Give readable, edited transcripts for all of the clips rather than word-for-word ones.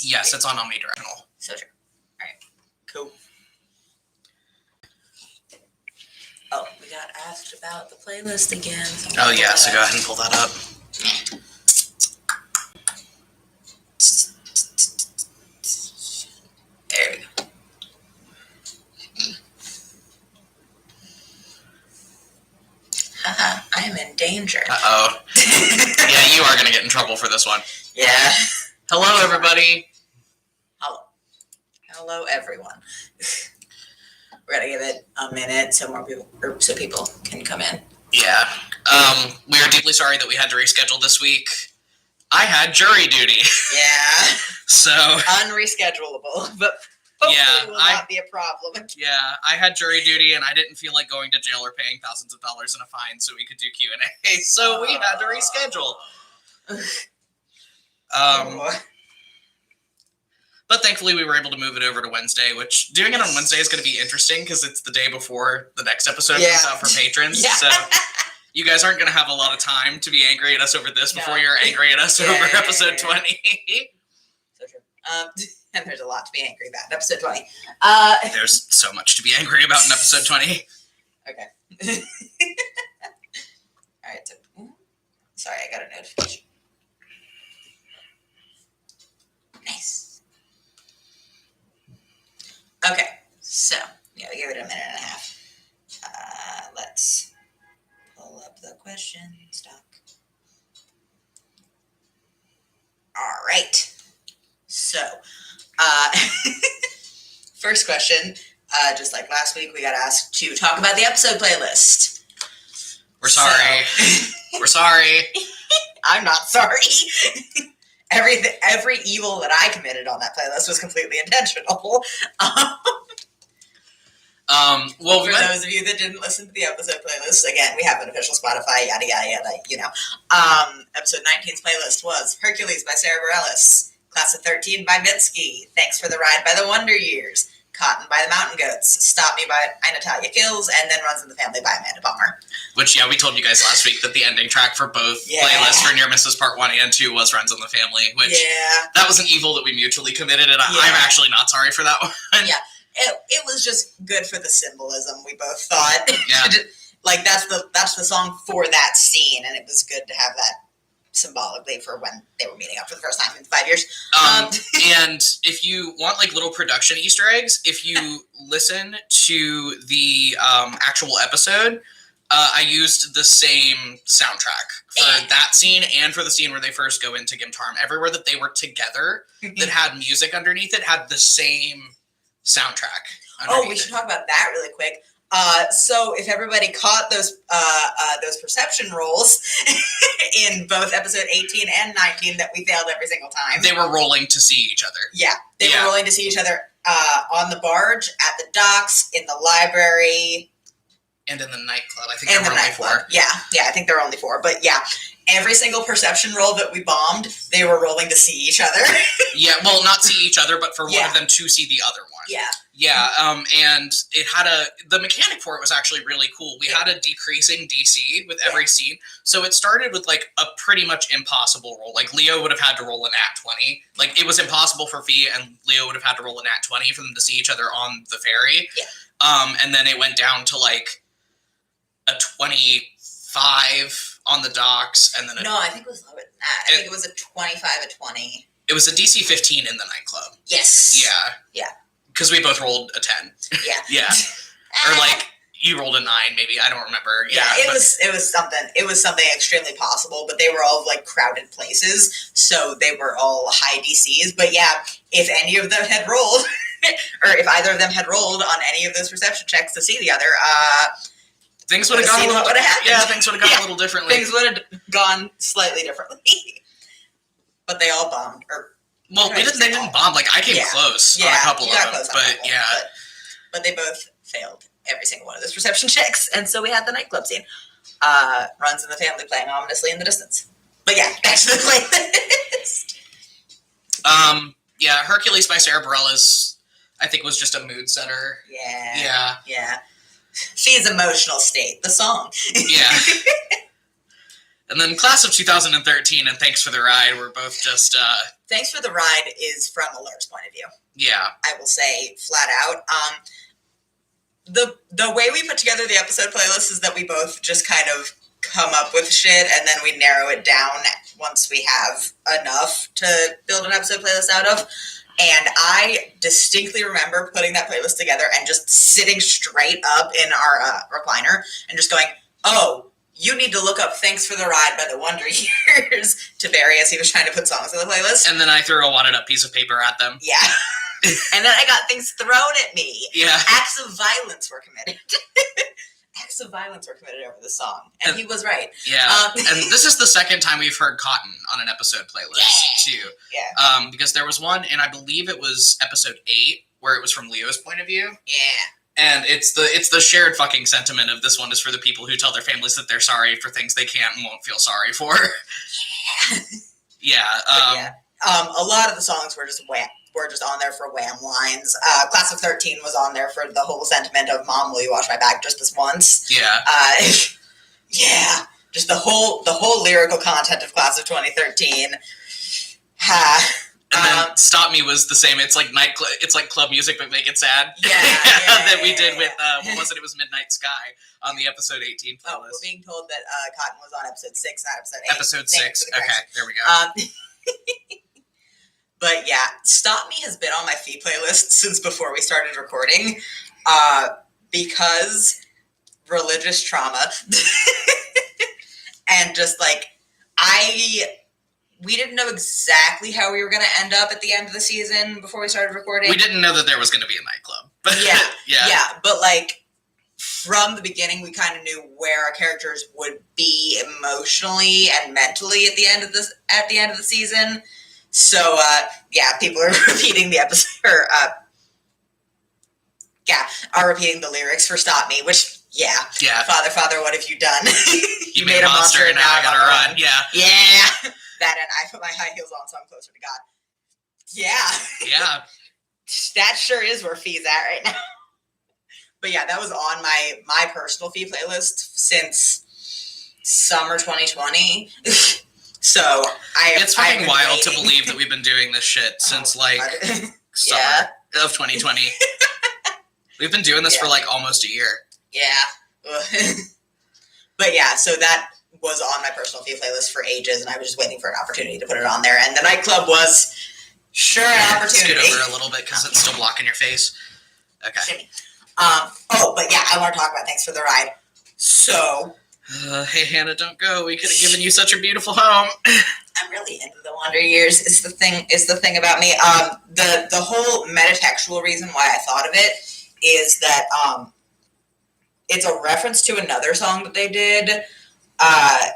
Yes, it's on omnidirectional. So true. All right. Cool. Oh, we got asked about the playlist again. So yeah, so go ahead and pull that up. There we go. Haha, I am in danger. Uh-oh. Yeah, you are going to get in trouble for this one. Yeah. Hello, everybody. Hello, everyone. We're going to give it a minute so more people, or so people can come in. Yeah. We are deeply sorry that we had to reschedule this week. I had jury duty. Yeah. So. Unreschedulable, but hopefully will not be a problem. Yeah, I had jury duty, and I didn't feel like going to jail or paying thousands of dollars in a fine so we could do Q&A. So we had to reschedule. But thankfully, we were able to move it over to Wednesday, which doing it on Wednesday is going to be interesting because it's the day before the next episode comes out for patrons. So you guys aren't going to have a lot of time to be angry at us over this before you're angry at us over episode 20. So true. And there's a lot to be angry about in episode 20. There's so much to be angry about in episode 20. Okay. All right. So, sorry, I got a notification. Nice. Okay, so, yeah, we gave it a minute and a half. Let's pull up the question stock. All right. So, first question, just like last week, we got asked to talk about the episode playlist. We're sorry. We're sorry. I'm not sorry. Every evil that I committed on that playlist was completely intentional. Well, for those of you that didn't listen to the episode playlist, again, we have an official Spotify, yada, yada, yada, you know. Episode 19's playlist was Hercules by Sarah Bareilles, Class of 13 by Mitski, Thanks for the Ride by the Wonder Years, Cotton by the Mountain Goats, Stop Me by I Natalia Kills, and then Runs in the Family by Amanda Palmer. Which, yeah, we told you guys last week that the ending track for both playlists for Near Misses Part 1 and 2 was Runs in the Family, which that was an evil that we mutually committed, and I'm actually not sorry for that one. Yeah, it was just good for the symbolism, we both thought. Yeah. Like, that's the song for that scene, and it was good to have that symbolically for when they were meeting up for the first time in 5 years. And if you want like little production Easter eggs, if you listen to the actual episode, I used the same soundtrack for that scene and for the scene where they first go into Gimtarm. Everywhere that they were together that had music underneath it had the same soundtrack. Oh, we should talk about that really quick. So if everybody caught those perception rolls in both episode 18 and 19 that we failed every single time. They were rolling to see each other. Yeah, they were rolling to see each other on the barge, at the docks, in the library. And in the nightclub. I think there were only 4. Yeah, I think there were only 4. But yeah, every single perception roll that we bombed, they were rolling to see each other. Yeah, well, not see each other, but for one of them to see the other one. Yeah. Yeah, and it had the mechanic for it was actually really cool. We had a decreasing DC with every scene. So it started with like a pretty much impossible roll. Like Leo would have had to roll an at 20. Like it was impossible for Fee and Leo would have had to roll an at 20 for them to see each other on the ferry. Yeah. And then it went down to like a 25 on the docks, and then no, I think it was lower than that. I think it was a 25, a 20. It was a DC 15 in the nightclub. Yes. Yeah. Because we both rolled a 10. Yeah. Yeah. Or like you rolled a 9, maybe. I don't remember. Yeah. It was something. It was something extremely possible, but they were all like crowded places, so they were all high DCs. But yeah, if any of them had rolled, or if either of them had rolled on any of those perception checks to see the other, things would have gone a little. Things would have gone a little differently. Things would have gone slightly differently. But they all bombed. Well, they didn't bomb. Like I came close on a couple of them, but they both failed every single one of those perception checks, and so we had the nightclub scene. Runs in the Family playing ominously in the distance. But yeah, back to the playlist. Yeah, Hercules by Sarah Bareilles, I think was just a mood setter. Yeah. She's emotional state. The song. Yeah. And then Class of 2013 and Thanks for the Ride were both just... Thanks for the Ride is from Allure's point of view. Yeah. I will say flat out. The way we put together the episode playlist is that we both just kind of come up with shit and then we narrow it down once we have enough to build an episode playlist out of. And I distinctly remember putting that playlist together and just sitting straight up in our recliner and just going, oh, you need to look up Thanks for the Ride by the Wonder Years to Barry as he was trying to put songs on the playlist. And then I threw a wadded up piece of paper at them. Yeah. And then I got things thrown at me. Yeah. Acts of violence were committed. Acts of violence were committed over the song. And he was right. Yeah. And this is the second time we've heard Cotton on an episode playlist, too. Yeah. Because there was one, and I believe it was episode 8, where it was from Leo's point of view. Yeah. And it's the shared fucking sentiment of this one is for the people who tell their families that they're sorry for things they can't and won't feel sorry for. Yeah. A lot of the songs were just on there for wham lines. Class of 13 was on there for the whole sentiment of Mom, will you wash my back just this once? Yeah. Yeah. Just the whole lyrical content of Class of 2013. And then Stop Me was the same. It's like it's like club music, but make it sad. Yeah. That we did with what was it? It was Midnight Sky on the episode 18 playlist. Oh, we're being told that Cotton was on episode 6, not episode 8. Episode 6. Okay, there we go. But yeah, Stop Me has been on my fee playlist since before we started recording, because religious trauma, and just like we didn't know exactly how we were going to end up at the end of the season before we started recording. We didn't know that there was going to be a nightclub. But yeah. But like from the beginning, we kind of knew where our characters would be emotionally and mentally at the end of the season. So people are repeating the episode. Are repeating the lyrics for "Stop Me," which Father, Father, what have you done? You made a monster, and now I gotta run. Yeah. That and I put my high heels on, so I'm closer to God. Yeah. Yeah. That sure is where fee's at right now. But yeah, that was on my personal fee playlist since summer 2020. So it's fucking wild to believe that we've been doing this shit since summer of 2020. We've been doing this for like almost a year. Yeah. But yeah, so that was on my personal fee playlist for ages, and I was just waiting for an opportunity to put it on there. And the nightclub was sure an opportunity. Scoot over a little bit because it's still blocking your face. Okay. But yeah, I want to talk about Thanks for the Ride. So, hey Hannah, don't go. We could have given you such a beautiful home. I'm really into the Wonder Years. Is the thing about me. The whole metatextual reason why I thought of it is that it's a reference to another song that they did. A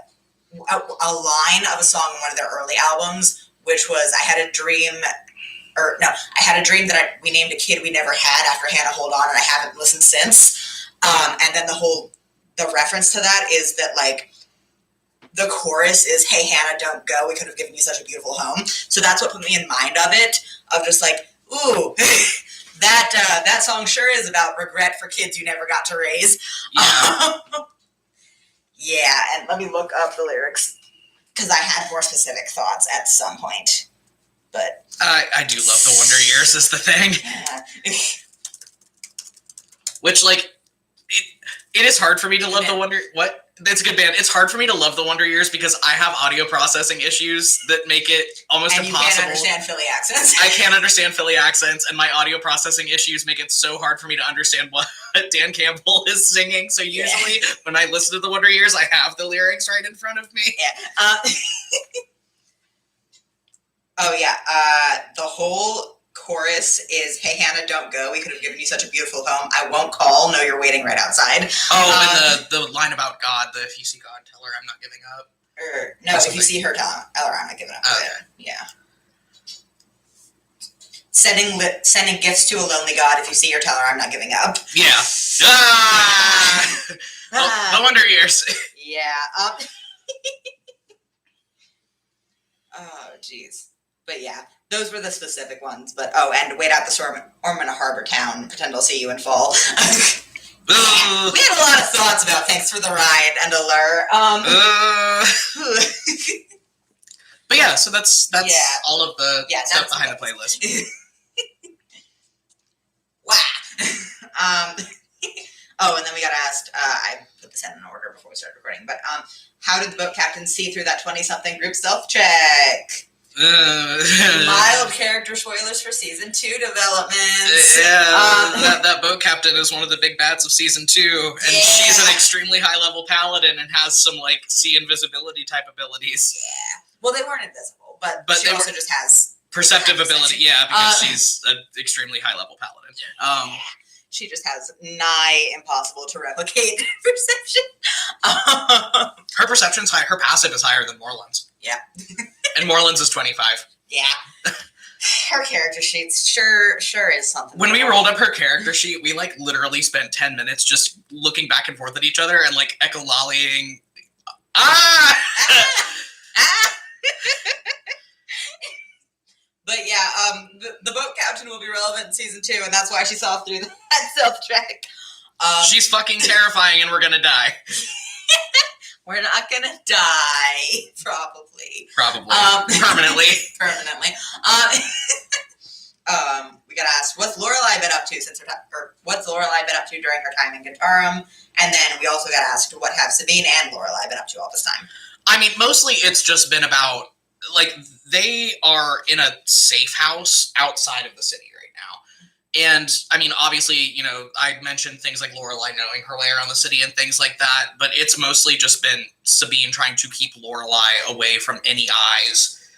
line of a song on one of their early albums, which was I had a dream that we named a kid we never had after Hannah Hold On, and I haven't listened since. And then the reference to that is that like the chorus is, hey Hannah, don't go, we could have given you such a beautiful home. So that's what put me in mind of it, of just like, ooh, that song sure is about regret for kids you never got to raise. Yeah. Yeah, and let me look up the lyrics, because I had more specific thoughts at some point. But I do love the Wonder Years is the thing. Yeah. Which, like, it is hard for me to love the Wonder... What? It's a good band. It's hard for me to love the Wonder Years because I have audio processing issues that make it almost impossible. And you can't understand Philly accents. I can't understand Philly accents, and my audio processing issues make it so hard for me to understand what Dan Campbell is singing. So usually when I listen to the Wonder Years, I have the lyrics right in front of me. Yeah. The whole chorus is, hey Hannah, don't go, we could have given you such a beautiful home, I won't call, no, you're waiting right outside. And the line about God, if you see God, tell her I'm not giving up. If you see her, tell her I'm not giving up. Yeah. Sending gifts to a lonely God, if you see her, tell her I'm not giving up. Yeah. The Wonder Years. Yeah. Oh, jeez. But yeah, those were the specific ones. But and wait out the storm in a harbor town. Pretend I'll see you in fall. We had a lot of thoughts about Thanks for the Ride and Allure. But yeah, so that's all of the stuff behind the playlist. Wow. Oh, and then we got asked, I put this in order before we started recording, but how did the boat captain see through that 20-something group self-check? Mild character spoilers for season 2 developments. Yeah, that boat captain is one of the big bads of season 2, and she's an extremely high-level paladin and has some, like, sea invisibility type abilities. Yeah. Well, they weren't invisible, but she also just has... Perceptive ability, because she's an extremely high-level paladin. She just has nigh impossible to replicate perception. Her perception's high. Her passive is higher than Moreland's. Yeah. And Moreland's is 25. Yeah. Her character sheet sure is something. When we rolled up her character sheet, we like literally spent 10 minutes just looking back and forth at each other and like echolollying. But yeah, the boat captain will be relevant in season 2, and that's why she saw through that self-check. She's fucking terrifying, and we're gonna die. We're not gonna die, probably. Permanently. Permanently. We got asked, what's Lorelai been up to what's Lorelai been up to during her time in Gintarum? And then we also got asked, what have Sabine and Lorelai been up to all this time? I mean, mostly it's just been about, like, they are in a safe house outside of the city right now. And, I mean, obviously, you know, I mentioned things like Lorelai knowing her way around the city and things like that, but it's mostly just been Sabine trying to keep Lorelai away from any eyes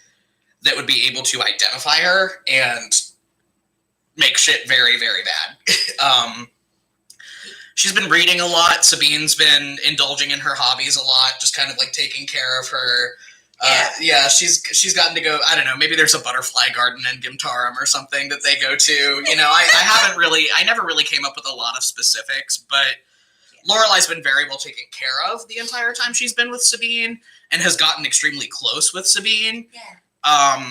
that would be able to identify her and make shit very, very bad. She's been reading a lot. Sabine's been indulging in her hobbies a lot, just kind of, like, taking care of her. She's gotten to go, I don't know, maybe there's a butterfly garden in Gintarum or something that they go to. You know, I never really came up with a lot of specifics, but Lorelai's been very well taken care of the entire time she's been with Sabine and has gotten extremely close with Sabine. Yeah.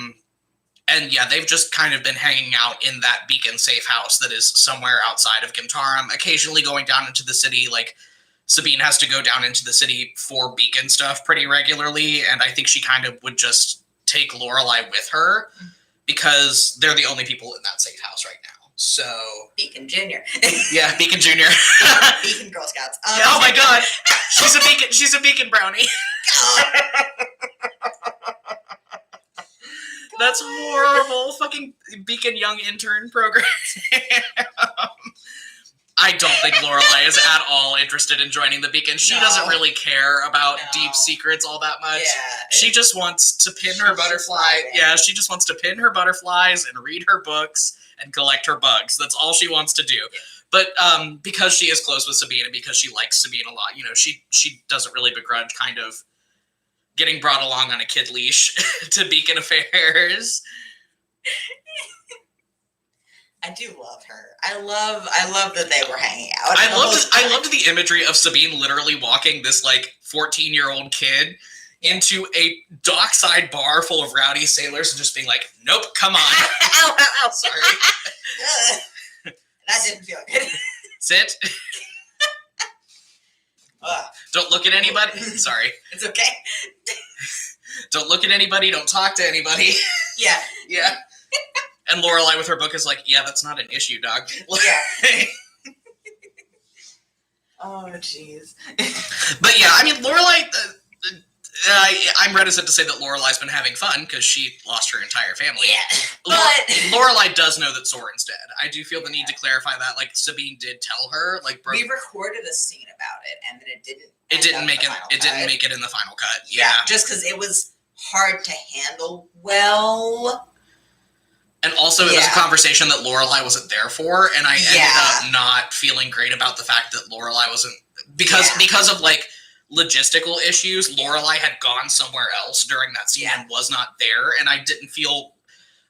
And yeah, they've just kind of been hanging out in that Beacon safe house that is somewhere outside of Gintarum, occasionally going down into the city. Like, Sabine has to go down into the city for Beacon stuff pretty regularly, and I think she kind of would just take Lorelai with her because they're the only people in that safe house right now. So Beacon Junior. Yeah, Beacon Junior. Beacon Girl Scouts. Oh my god, she's a Beacon brownie. That's horrible. Fucking Beacon Young Intern program. I don't think Lorelai is at all interested in joining the Beacon. She doesn't really care about deep secrets all that much. Yeah. She just wants to pin her butterfly. Yeah, she just wants to pin her butterflies and read her books and collect her bugs. That's all she wants to do. Yeah. But because she is close with Sabine and because she likes Sabine a lot, you know, she doesn't really begrudge kind of getting brought along on a kid leash to Beacon affairs. I do love her. I love that they were hanging out. I loved the imagery of Sabine literally walking this like 14-year-old kid into a dockside bar full of rowdy sailors and just being like, "Nope, come on." Ow, ow, ow. Sorry. That didn't feel good. Sit. Don't look at anybody. Sorry. It's okay. Don't look at anybody. Don't talk to anybody. Yeah. Yeah. And Lorelai with her book is like, yeah, that's not an issue, dog. Yeah. Oh, jeez. But yeah, I mean, Lorelai, I'm reticent to say that Lorelai's been having fun because she lost her entire family. Yeah. But Lorelai does know that Soren's dead. I do feel the need to clarify that. Like, Sabine did tell her. Like, we recorded a scene about it, and then it didn't. It didn't make it in the final cut. Yeah, just because it was hard to handle well. And also, it was a conversation that Lorelai wasn't there for, and I ended up not feeling great about the fact that Lorelai wasn't because of like logistical issues. Lorelai had gone somewhere else during that scene and was not there, and I didn't feel.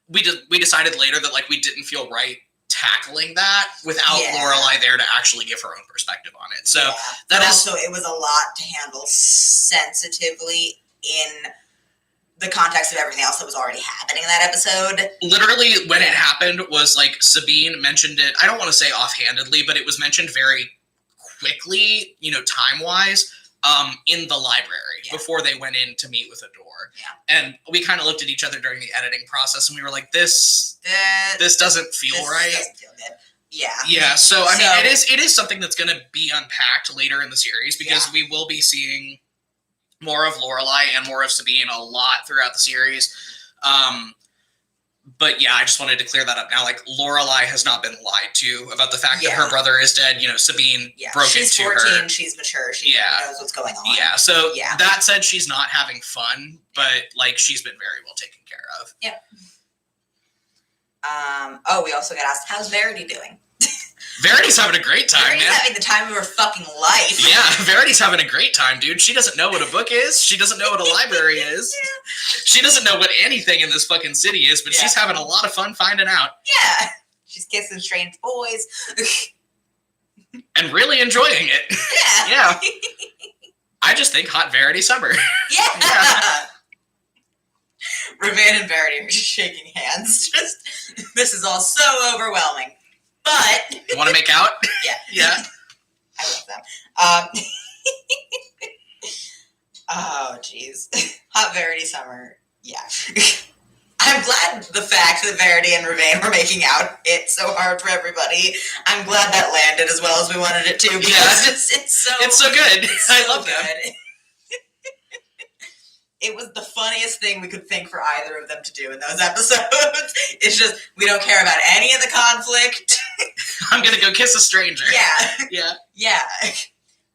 We decided later that like we didn't feel right tackling that without Lorelai there to actually give her own perspective on it. So also it was a lot to handle sensitively in the context of everything else that was already happening in that episode. Literally, when it happened was like Sabine mentioned it. I don't want to say offhandedly, but it was mentioned very quickly, time-wise, in the library before they went in to meet with Allure. Yeah. And we kind of looked at each other during the editing process, and we were like, this doesn't feel right. Doesn't feel good. Yeah. Yeah, so I mean, it is something that's going to be unpacked later in the series, because we will be seeing more of Lorelai and more of Sabine a lot throughout the series. But yeah, I just wanted to clear that up now. Like, Lorelai has not been lied to about the fact that her brother is dead. Sabine broke it to her. She's 14, she's mature, she knows what's going on. Yeah, so that said, she's not having fun, but, like, she's been very well taken care of. Yep. We also got asked, how's Verity doing? Verity's having a great time, Verity's man. having the time of her fucking life. Yeah, Verity's having a great time, dude. She doesn't know what a book is. She doesn't know what a library is. She doesn't know what anything in this fucking city is, but she's having a lot of fun finding out. Yeah. She's kissing strange boys. And really enjoying it. Yeah. I just think hot Verity summer. Yeah. Ravain and Verity are just shaking hands. This is all so overwhelming. But you want to make out? Yeah. I love them. Oh, jeez. Hot Verity summer. Yeah. I'm glad the fact that Verity and Ravain were making out hit so hard for everybody. I'm glad that landed as well as we wanted it to, because it's so good. I love them. It was the funniest thing we could think for either of them to do in those episodes. It's just, we don't care about any of the conflict. I'm going to go kiss a stranger. Yeah.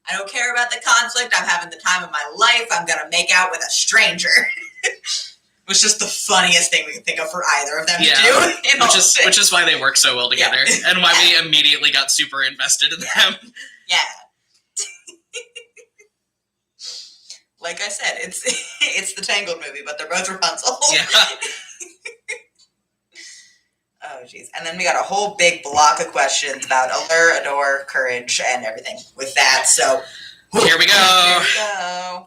I don't care about the conflict. I'm having the time of my life. I'm going to make out with a stranger. It was just the funniest thing we could think of for either of them to do. Which is why they work so well together. And why we immediately got super invested in them. Yeah. Like I said, it's the Tangled movie, but they're both Rapunzel. Yeah. Oh, jeez. And then we got a whole big block of questions about Allure, Adore, Courage, and everything with that. So here we go.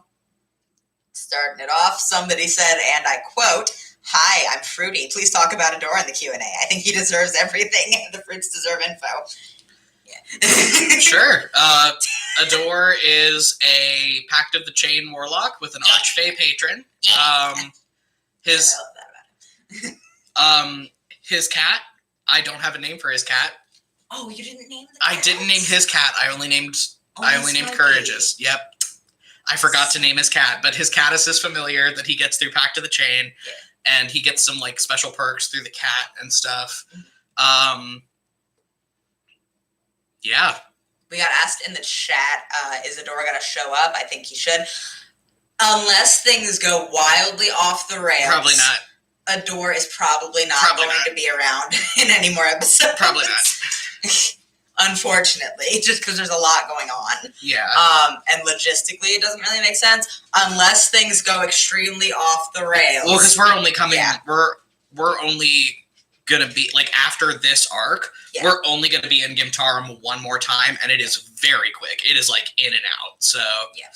Starting it off, somebody said, and I quote, "Hi, I'm Fruity. Please talk about Adore in the Q&A. I think he deserves everything. The fruits deserve info." Yeah. Sure. Adore is a Pact of the Chain warlock with an Archfey patron. His cat, I don't have a name for his cat. Oh, you didn't name the cat? I didn't name his cat. I only named Courage's. Yep. I forgot to name his cat, but his cat is his familiar that he gets through Pact of the Chain, and he gets some like special perks through the cat and stuff. Yeah. We got asked in the chat, is Adore going to show up? I think he should. Unless things go wildly off the rails. Probably not. Adore is probably not to be around in any more episodes. Probably not. Unfortunately, just because there's a lot going on. Yeah. And logistically, it doesn't really make sense unless things go extremely off the rails. Well, because we're only coming. Yeah. We're only gonna be like after this arc. Yeah. We're only gonna be in Gimtarum one more time, and it is very quick. It is like in and out. So yeah.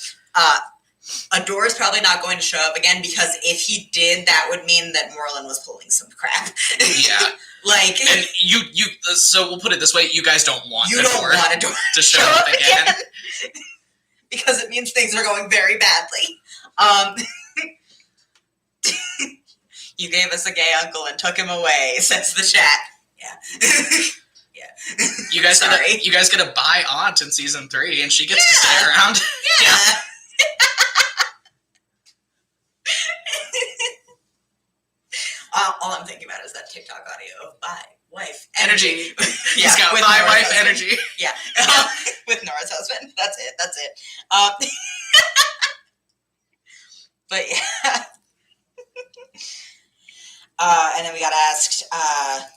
Adore is probably not going to show up again, because if he did, that would mean that Moreland was pulling some crap. Yeah. Like, and you so we'll put it this way, you guys don't want Adore to show up again. Because it means things are going very badly. You gave us a gay uncle and took him away, says the chat. Yeah. Yeah. You guys get a bi aunt in season 3, and she gets to stay around. Yeah. All I'm thinking about is that TikTok audio of bi wife energy. He's got bi wife energy. Yeah. With Nora's husband. That's it. But yeah. And then we got asked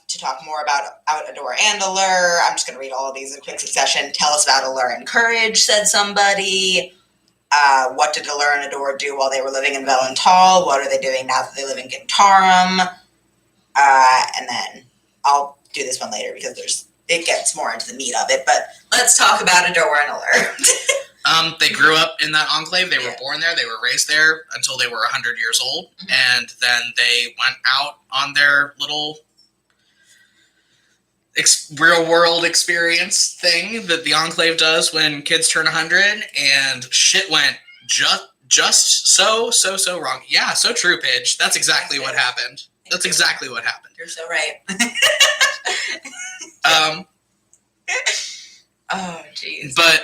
to talk more about Adore and Allure. I'm just going to read all of these in quick succession. Tell us about Allure and Courage, said somebody. What did Allure and Adore do while they were living in Valental? What are they doing now that they live in Gintarum? And then I'll do this one later because it gets more into the meat of it. But let's talk about Adore and Allure. They grew up in that enclave. They were born there. They were raised there until they were 100 years old. Mm-hmm. And then they went out on their little real world experience thing that the Enclave does when kids turn 100, and shit went just so wrong. Yeah, so true, Paige. That's exactly what happened. That's exactly what happened. You're so right. Oh, jeez. But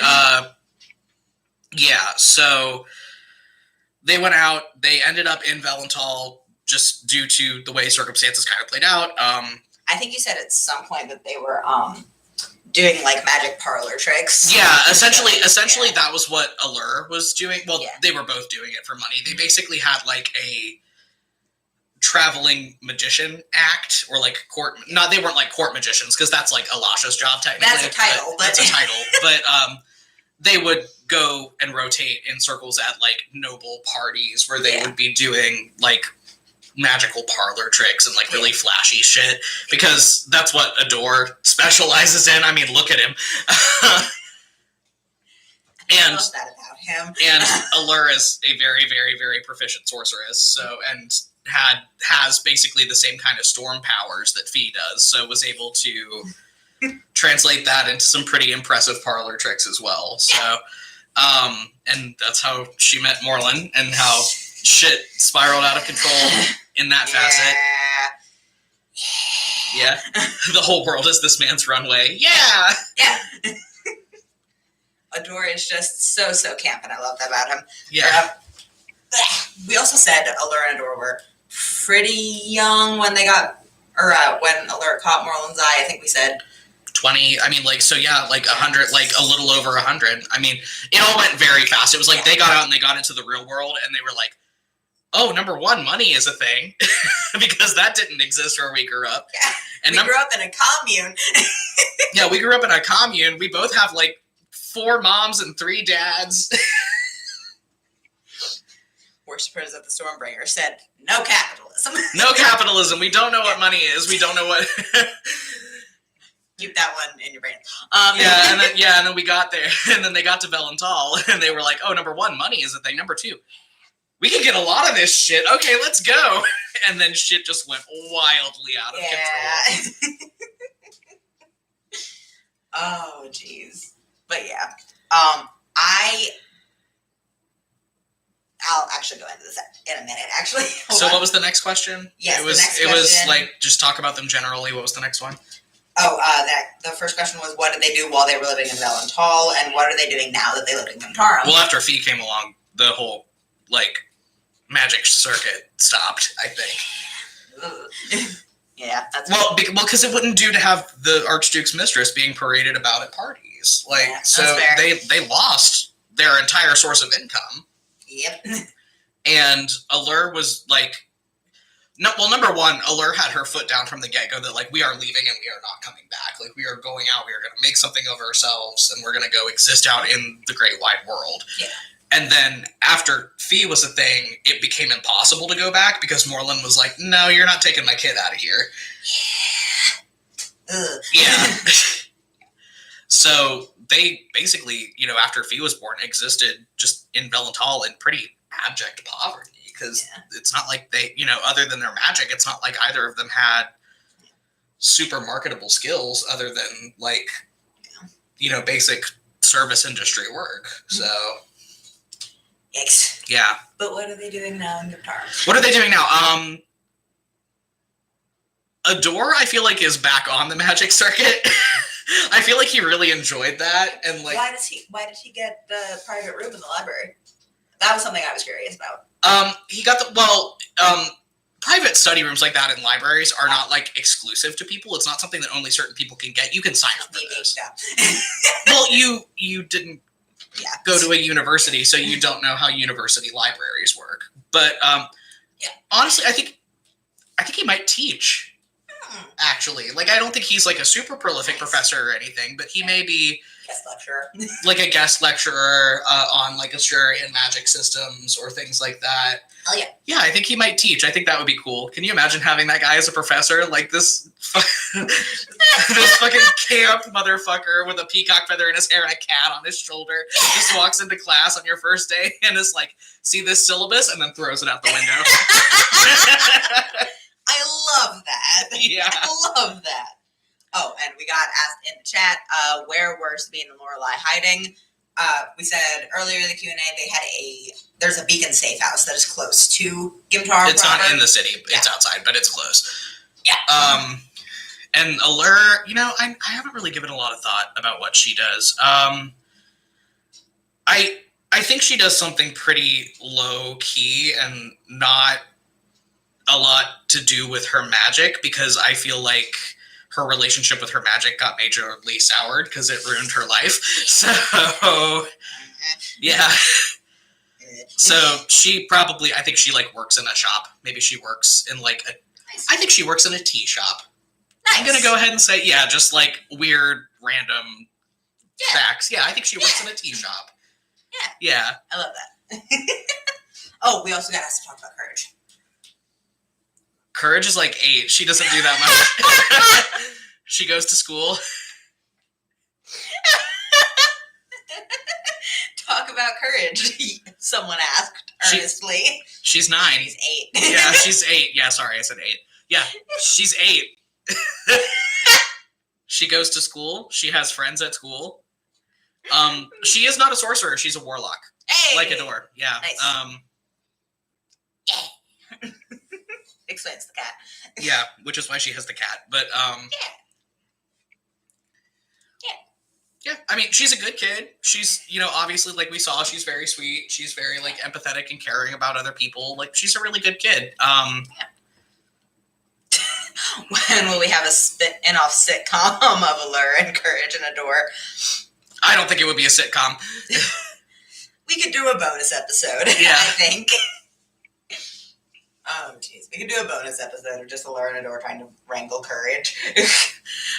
yeah, so they went out. They ended up in Valental just due to the way circumstances kind of played out. I think you said at some point that they were doing like magic parlor tricks. Yeah, essentially that was what Allure was doing. Well, they were both doing it for money. They basically had like a traveling magician act, or like court. No, they weren't like court magicians, because that's like Alasha's job technically. That's a title. That's a title. But they would go and rotate in circles at like noble parties where they would be doing like magical parlor tricks and like really flashy shit, because that's what Allure specializes in. I mean, look at him. I love that about him. And Allure is a very, very, very proficient sorceress. So, and has basically the same kind of storm powers that Fee does. So was able to translate that into some pretty impressive parlor tricks as well. So, and that's how she met Morlun, and how shit spiraled out of control in that facet. Yeah. The whole world is this man's runway. Yeah. Yeah. Allure is just so camp, and I love that about him. Yeah. We also said Allure and Allure were pretty young when they got, or when Allure caught Morlun's eye. I think we said 20. I mean, like, so yeah, like 100, like a little over 100. I mean, it all went very fast. It was like they got out and they got into the real world, and they were like, oh, number one, money is a thing, because that didn't exist where we grew up. Yeah. And we grew up in a commune. Yeah, we grew up in a commune. We both have like 4 moms and 3 dads. Worshippers of the Stormbringer said, no capitalism. No capitalism. We don't know what money is. We don't know what... Keep that one in your brain. And then we got there, and then they got to Valental, and they were like, oh, number one, money is a thing. Number 2, we can get a lot of this shit. Okay, let's go. And then shit just went wildly out of control. Oh, jeez. But yeah. I'll actually go into this in a minute, actually. So what was the next question? Yes, it was like, just talk about them generally. What was the next one? Oh, the first question was, what did they do while they were living in Valental, and what are they doing now that they live in Ventarum? Well, after Fee came along, the whole, like, magic circuit stopped, I think. Yeah. That's because it wouldn't do to have the Archduke's mistress being paraded about at parties. Like, yeah, so they lost their entire source of income. Yep. And Allure was like, no, well, number one, Allure had her foot down from the get-go that, like, we are leaving and we are not coming back. Like, we are going out, we are going to make something of ourselves, and we're going to go exist out in the great wide world. Yeah. And then after Fee was a thing, it became impossible to go back, because Morlun was like, no, you're not taking my kid out of here. Yeah. Ugh. Yeah. So they basically, after Fee was born, existed just in Valental in pretty abject poverty, because it's not like they, other than their magic, it's not like either of them had super marketable skills other than, like, basic service industry work. So... Yikes. Yeah. But what are they doing now in Ventarum? What are they doing now? Allure, I feel like, is back on the magic circuit. I feel like he really enjoyed that, and like. Why did he get the private room in the library? That was something I was curious about. He got private study rooms like that in libraries are not like exclusive to people. It's not something that only certain people can get. You can sign up for this. Well, you didn't go to a university, so you don't know how university libraries work. But honestly, I think he might teach. Actually, like, I don't think he's like a super prolific professor or anything, but he may be guest lecturer, like a guest lecturer on like Allure in magic systems or things like that. Oh yeah. Yeah, I think he might teach. I think that would be cool. Can you imagine having that guy as a professor? Like this this fucking camp motherfucker with a peacock feather in his hair and a cat on his shoulder just walks into class on your first day and is like, see this syllabus, and then throws it out the window. I love that. Yeah. I love that. Oh, and we got asked in the chat, where were Sabine and Lorelai hiding? We said earlier in the Q&A there's a beacon safe house that is close to Gimtar. It's not in the city. It's outside, but it's close. Yeah. And Allure, I haven't really given a lot of thought about what she does. I think she does something pretty low key and not a lot to do with her magic, because I feel like her relationship with her magic got majorly soured because it ruined her life. So, yeah. So she probably, I think she works in a shop. Maybe she works in I think she works in a tea shop. Nice. I'm going to go ahead and say, yeah, just weird, random facts. Yeah, I think she works in a tea shop. Yeah. Yeah. I love that. Oh, we also got asked to talk about Courage. Courage is 8. She doesn't do that much. She goes to school. Talk about Courage, someone asked earnestly. She's 9. She's 8. Yeah, she's 8. Yeah, sorry, I said 8. Yeah, she's 8. She goes to school. She has friends at school. She is not a sorcerer. She's a warlock. Hey! Like Adore. Yeah. Nice. Yeah. Explains the cat. Yeah, which is why she has the cat. But yeah, I mean, she's a good kid. She's, obviously, we saw, she's very sweet. She's very, empathetic and caring about other people. She's a really good kid. When will we have a spin-off sitcom of Allure and Courage and Adore? I don't think it would be a sitcom. We could do a bonus episode, yeah. I think. Oh, jeez. We could do a bonus episode of just Allure and Adore trying to wrangle Courage.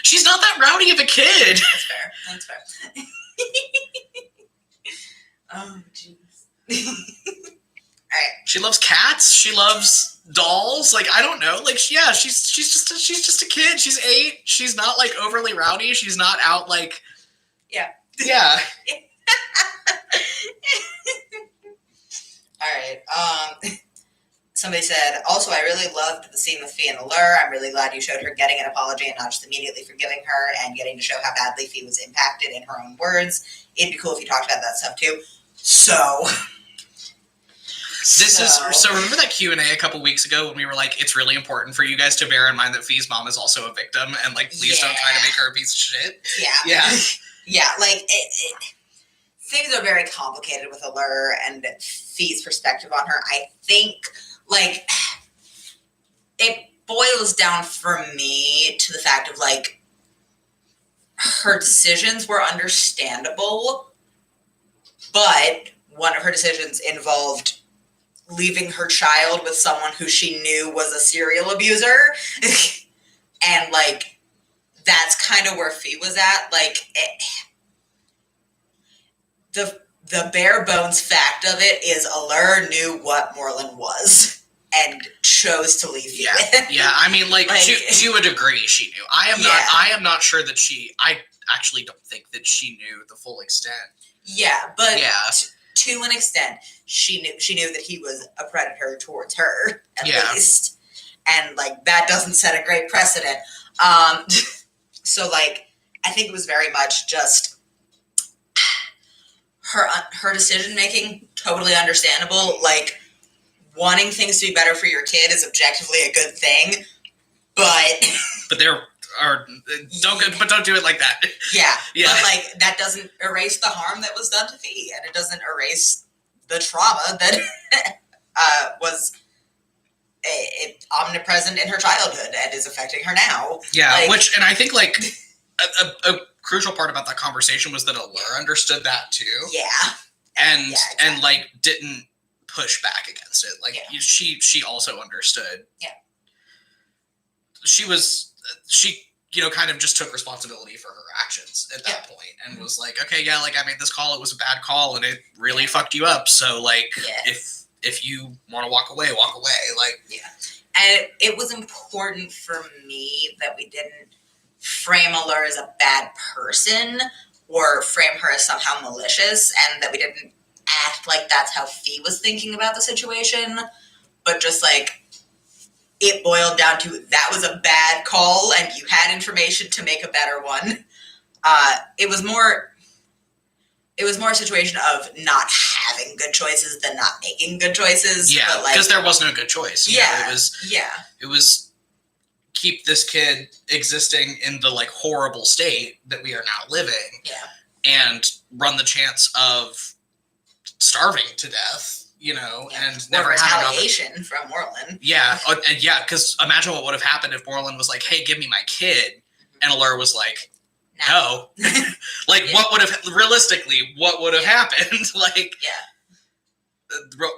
She's not that rowdy of a kid. That's fair. Oh, jeez. All right. She loves cats. She loves dolls. I don't know. She's just a kid. She's 8. She's not overly rowdy. She's not out Yeah. Yeah. All right. Somebody said, also, I really loved the scene with Fee and Allure. I'm really glad you showed her getting an apology and not just immediately forgiving her and getting to show how badly Fee was impacted in her own words. It'd be cool if you talked about that stuff too. So remember that Q&A a couple weeks ago when we were it's really important for you guys to bear in mind that Fee's mom is also a victim and please don't try to make her a piece of shit. Yeah. Yeah, things are very complicated with Allure and Fee's perspective on her. I think, it boils down for me to the fact of, her decisions were understandable, but one of her decisions involved leaving her child with someone who she knew was a serial abuser. And, that's kind of where Fee was at. The bare bones fact of it is Allure knew what Moreland was and chose to leave Fee with him. Yeah, I mean, to a degree she knew. I am not sure that I actually don't think that she knew the full extent. Yeah, but to an extent, she knew that he was a predator towards her, at least. And, that doesn't set a great precedent. So, I think it was very much just her decision-making, totally understandable. Wanting things to be better for your kid is objectively a good thing, but... But don't do it like that. Yeah. But, that doesn't erase the harm that was done to Fee, and it doesn't erase the trauma that was omnipresent in her childhood and is affecting her now. Yeah, and I think, a crucial part about that conversation was that Allure understood that, too. Yeah. And, didn't push back against it. She also understood. Yeah. She kind of just took responsibility for her actions at that point and was okay, I made this call, it was a bad call, and it really fucked you up, so, if you want to walk away, walk away, Yeah. And it was important for me that we didn't frame Allure as a bad person or frame her as somehow malicious, and that we didn't act like that's how Fee was thinking about the situation, but just it boiled down to that was a bad call and you had information to make a better one. It was more a situation of not having good choices than not making good choices. Yeah, because there was no good choice. It was keep this kid existing in the like horrible state that we are now living. Yeah. And run the chance of starving to death, and never having retaliation from Moreland. Yeah, and because imagine what would have happened if Moreland was like, "Hey, give me my kid," and Allure was like, "No." What would have realistically? What would have happened?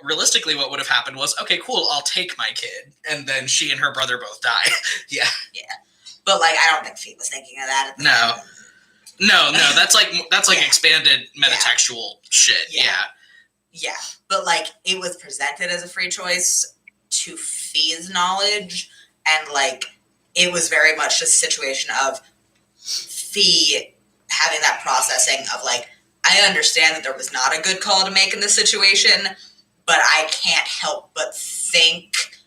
Realistically, what would have happened was, okay, cool, I'll take my kid, and then she and her brother both die. Yeah. But I don't think Fee was thinking of that. At the time. No, that's expanded metatextual shit. Yeah, but it was presented as a free choice to Fee's knowledge, and it was very much just a situation of Fee having that processing of I understand that there was not a good call to make in this situation, but I can't help but think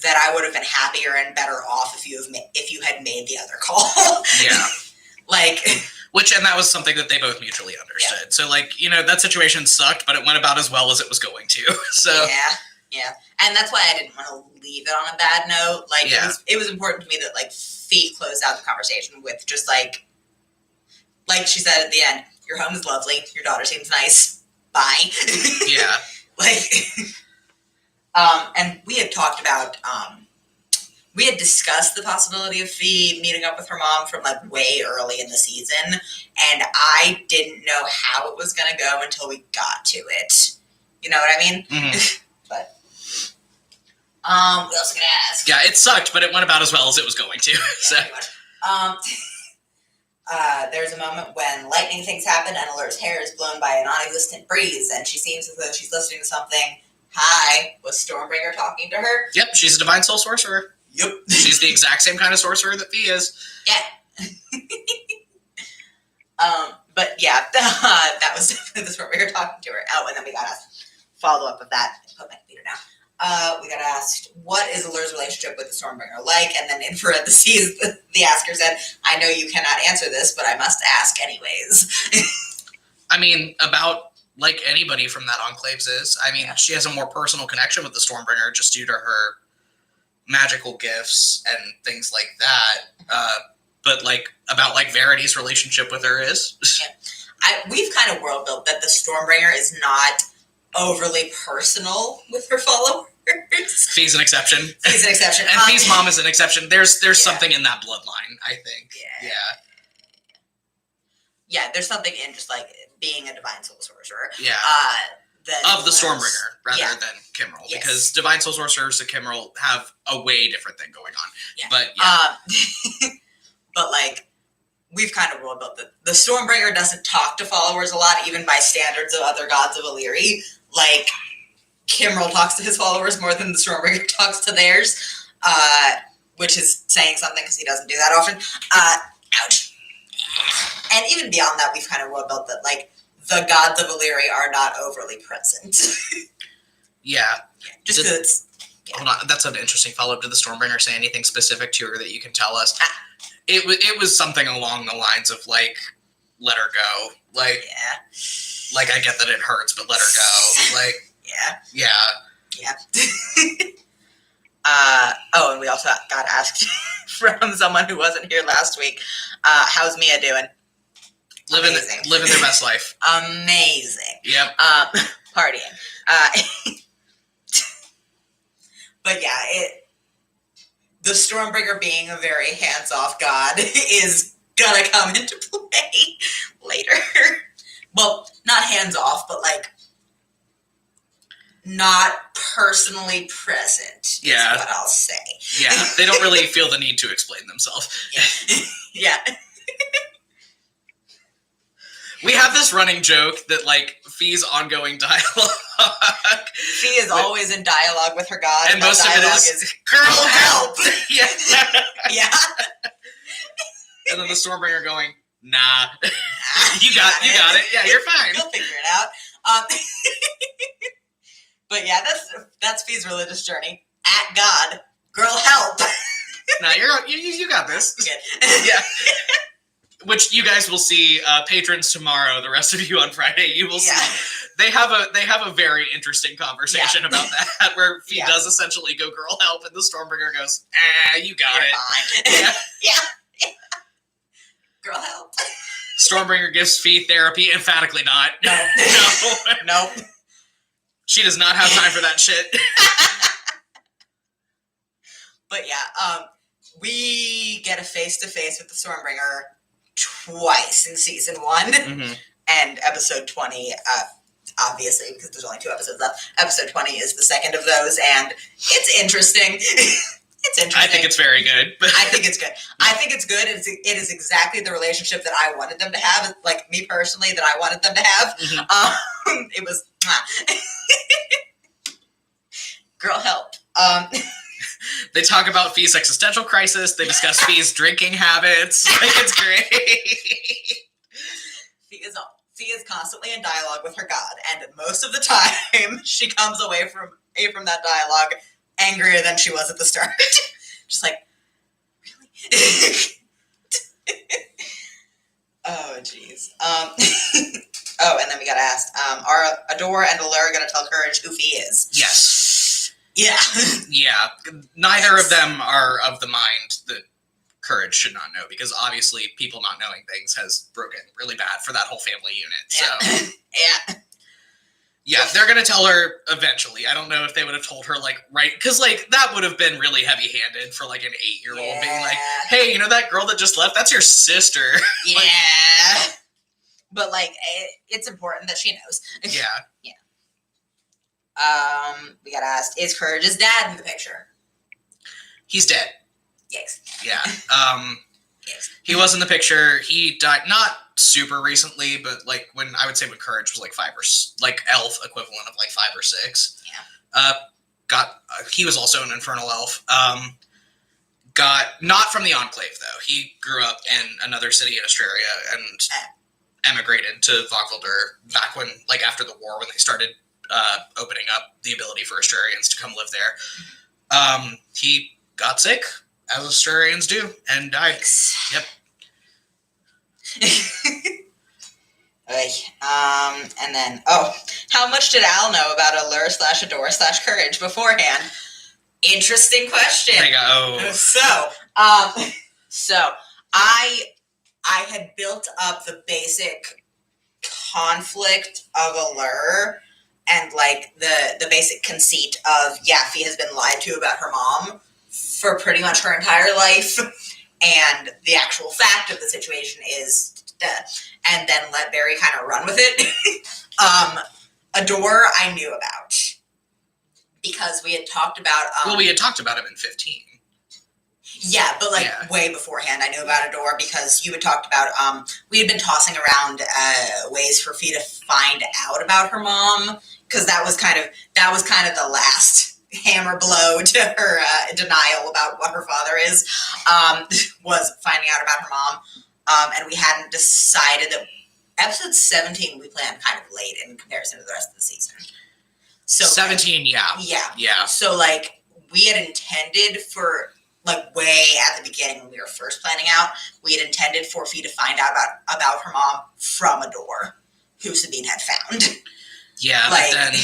that I would have been happier and better off if you had made the other call. Yeah. And that was something that they both mutually understood. Yeah. So that situation sucked, but it went about as well as it was going to. So yeah. And that's why I didn't want to leave it on a bad note. It was important to me that Fee closed out the conversation with just like she said at the end, your home is lovely, your daughter seems nice, bye. Yeah. And we had talked about, we had discussed the possibility of Fee meeting up with her mom from way early in the season, and I didn't know how it was going to go until we got to it. You know what I mean? Mm-hmm. But, what else can I ask? Yeah, it sucked, but it went about as well as it was going to. Yeah, pretty much. There's a moment when lightning things happen and Allure's hair is blown by a non-existent breeze, and she seems as though she's listening to something. Hi, was Stormbringer talking to her? Yep, she's a divine soul sorcerer. Yep. She's the exact same kind of sorcerer that Fee is. Yeah. But yeah, that was definitely the Stormbringer talking to her. Oh, and then we got a follow-up of that. Put my computer down. We got asked, what is Allure's relationship with the Stormbringer like? And then in parentheses, the asker said, I know you cannot answer this, but I must ask anyways. I mean, about anybody from that Enclaves is. I mean, she has a more personal connection with the Stormbringer just due to her magical gifts and things like that. But about Verity's relationship with her is. We've kind of world built that the Stormbringer is not overly personal with her followers. Fee's an exception. Fee's an exception. And Fee's mom is an exception. There's something in that bloodline, I think. Yeah. Yeah, there's something in just being a divine soul sorcerer. Yeah. Of the Stormbringer rather than Kimmerl. Yes. Because divine soul sorcerers and Kimmerl have a way different thing going on. Yeah. But but we've kind of ruled out that the Stormbringer doesn't talk to followers a lot, even by standards of other gods of Allure. Kimmerl talks to his followers more than the Stormbringer talks to theirs, which is saying something because he doesn't do that often. Ouch. And even beyond that, we've kind of ruled out that the gods of Allure are not overly present. Yeah. Just because it's... Yeah. Hold on, that's an interesting follow-up. Did the Stormbringer say anything specific to her that you can tell us? It was something along the lines of let her go. I get that it hurts, but let her go. Yeah. Oh, and we also got asked from someone who wasn't here last week, how's Mia doing? Living their best life. Amazing. Yep. Partying. But yeah, the Stormbringer being a very hands-off god is gonna come into play later. Well, not hands-off, but not personally present is what I'll say. Yeah, they don't really feel the need to explain themselves. Yeah. We have this running joke that Fee's ongoing dialogue. Fee is always in dialogue with her god, and most of it is "Girl, help!" Yeah, yeah. And then the Stormbringer going, "Nah, you got it. Yeah, you're fine. You'll figure it out." But yeah, that's Fee's religious journey at God, girl, help. Now you got this. Good. Yeah. Which you guys will see, patrons tomorrow. The rest of you on Friday, you will see. They have a very interesting conversation about that, where Fee does essentially go, "Girl, help," and the Stormbringer goes, "You got You're it." Fine. Yeah. Girl, help. Stormbringer gives Fee therapy. Emphatically not. No. No. She does not have time for that shit. But yeah, we get a face-to-face with the Stormbringer twice in season 1 and episode 20, obviously, because there's only 2 episodes left. Episode 20 is the second of those, and it's interesting. It's interesting. I think it's very good. I think it's good. I think it's good. It is exactly the relationship that I wanted them to have, like me personally, that I wanted them to have. It was... Girl, help. They talk about Fee's existential crisis. They discuss Fee's drinking habits. Like, it's great. Fee is constantly in dialogue with her god, and most of the time, she comes away from that dialogue angrier than she was at the start. Just like, really? Oh, jeez. And then we got asked, are Allure and Allure going to tell Courage who Fee is? Yes. Yeah. Yeah. Neither of them are of the mind that Courage should not know, because obviously people not knowing things has broken really bad for that whole family unit. So yeah, they're gonna tell her eventually. I don't know if they would have told her right, because that would have been really heavy-handed for an 8-year-old being like, "Hey, you know that girl that just left? That's your sister." Yeah. But it's important that she knows. Yeah. Yeah. We got asked, is Courage's dad in the picture? He's dead. Yes. Yeah. Yes. He was in the picture. He died not super recently, but when I would say when Courage was 5 or elf equivalent of 5 or 6. Yeah. He was also an infernal elf. Got not from the Enclave though. He grew up in another city in Australia and emigrated to Valkildur back when after the war, when they started opening up the ability for Australians to come live there. He got sick, as Australians do, and died. Thanks. Yep. And then, how much did Al know about Allure/Adore/Courage beforehand? Interesting question. There you go. So I had built up the basic conflict of Allure and the basic conceit of Fee has been lied to about her mom for pretty much her entire life, and the actual fact of the situation is and then let Barry kind of run with it. Adore I knew about because we had talked about we had talked about him in 15. Yeah, but way beforehand I knew about Adore because you had talked about we had been tossing around ways for Fee to find out about her mom, because that was kind of the last hammer blow to her denial about what her father is, was finding out about her mom, and we hadn't decided that episode 17 we planned kind of late in comparison to the rest of the season. So 17, yeah. So we had intended for way at the beginning when we were first planning out, we had intended for Fee to find out about her mom from Adore, who Sabine had found. Yeah, but then,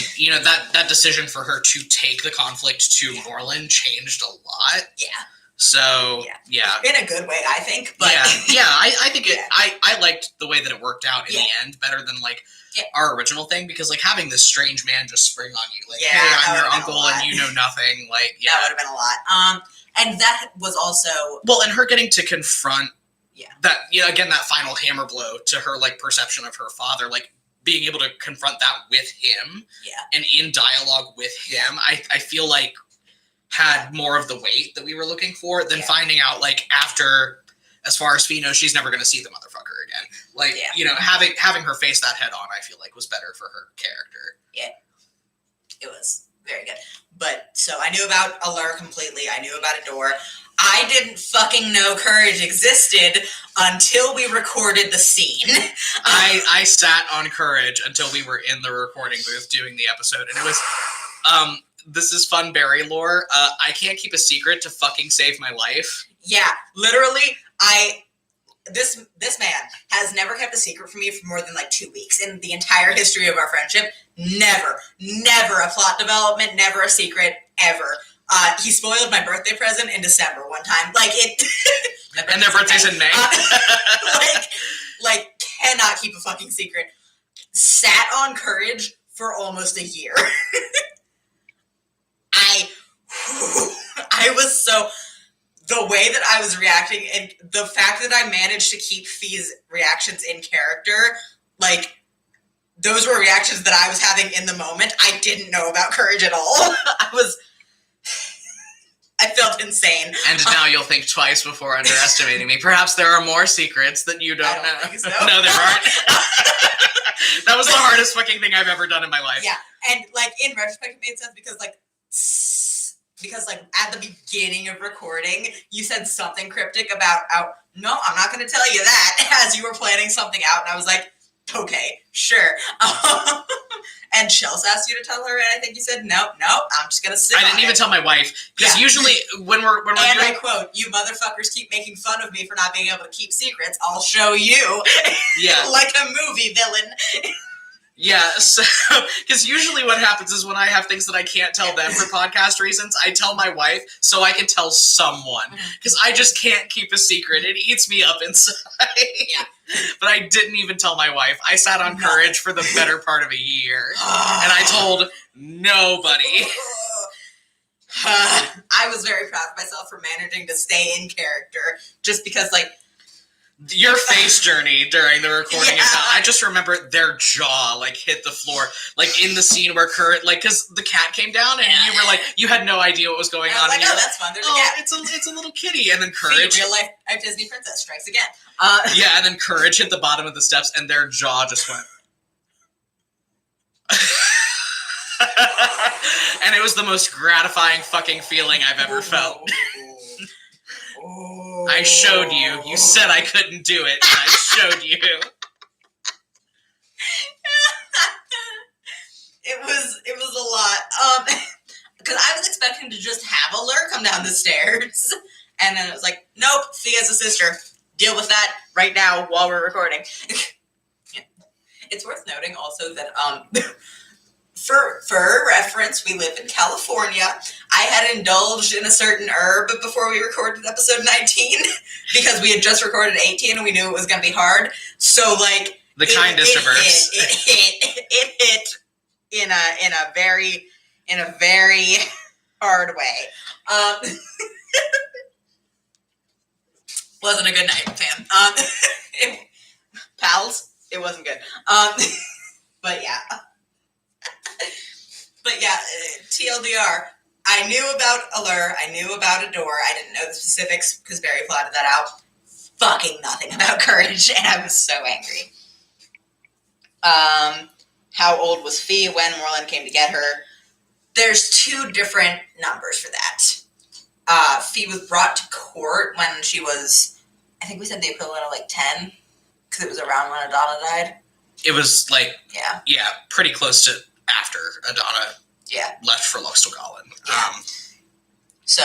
that decision for her to take the conflict to Moreland changed a lot. Yeah. So, yeah. In a good way, I think. But I think I liked the way that it worked out in the end better than, our original thing, because, having this strange man just spring on you, hey, I'm your uncle and you know nothing, That would have been a lot. And that was also... Well, and her getting to confront that, again, that final hammer blow to her, perception of her father, being able to confront that with him and in dialogue with him, I feel had more of the weight that we were looking for than finding out, after, as far as Fee knows, she's never going to see the motherfucker again. Having her face that head on, I feel was better for her character. Yeah. It was very good. But, so I knew about Allure completely. I knew about Adore. I didn't fucking know Courage existed until we recorded the scene. I sat on Courage until we were in the recording booth doing the episode, and it was this is fun berry lore. I can't keep a secret to fucking save my life. Yeah, literally, this man has never kept a secret from me for more than like 2 weeks in the entire history of our friendship. Never a plot development, never a secret, ever. He spoiled my birthday present in December one time. Like it. And their birthday's in May. Like cannot keep a fucking secret. Sat on courage for almost a year. I was so. The way that I was reacting and the fact that I managed to keep Fee's reactions in character, like, those were reactions that I was having in the moment. I didn't know about courage at all. I felt insane. And now you'll think twice before underestimating me. Perhaps there are more secrets that you don't know. Think so. No, there aren't. That was the hardest fucking thing I've ever done in my life. Yeah, and, like, in retrospect, it made sense because, like, at the beginning of recording, you said something cryptic about, no, I'm not going to tell you that, as you were planning something out, and I was like, okay, sure. And Chelsea asked you to tell her, and I think you said, no, I'm just going to sit I didn't even tell my wife, because usually when we're and I quote, you motherfuckers keep making fun of me for not being able to keep secrets, I'll show you. Yeah. Like a movie villain. Yeah, so, because usually what happens is when I have things that I can't tell them for podcast reasons, I tell my wife so I can tell someone, because I just can't keep a secret. It eats me up inside. Yeah. But I didn't even tell my wife. I sat on courage for the better part of a year, and I told nobody. I was very proud of myself for managing to stay in character, just because, like, your face journey during the recording of that, I just remember their jaw, like, hit the floor. Like, in the scene where like, because the cat came down, and you were like, you had no idea what was going on. Like, that's fun, there's a cat. It's a little kitty, and then Courage. Real life Disney princess strikes again. Yeah, and then Courage hit the bottom of the steps, and their jaw just went. And it was the most gratifying fucking feeling I've ever felt. I showed you. You said I couldn't do it, and I showed you. It was a lot. Because I was expecting to just have Allure come down the stairs, and then it was like, nope, Thea's a sister. Deal with that right now while we're recording. It's worth noting also that for reference, we live in California. I had indulged in a certain herb before we recorded episode 19 because we had just recorded 18 and we knew it was going to be hard. So, like, the kindest of herbs. It hit in a very hard way. Wasn't a good night, fam. Pals, it wasn't good. But yeah. But yeah, TLDR, I knew about Allure, I knew about Adore, I didn't know the specifics because Barry plotted that out. Fucking nothing about Courage, and I was so angry. How old was Fee when Moreland came to get her? There's 2 different numbers for that. Fee was brought to court when she was, I think we said the equivalent of like 10, because it was around when Adana died. It was like, yeah, pretty close to after Adana left for Loxtogalin. Yeah. So,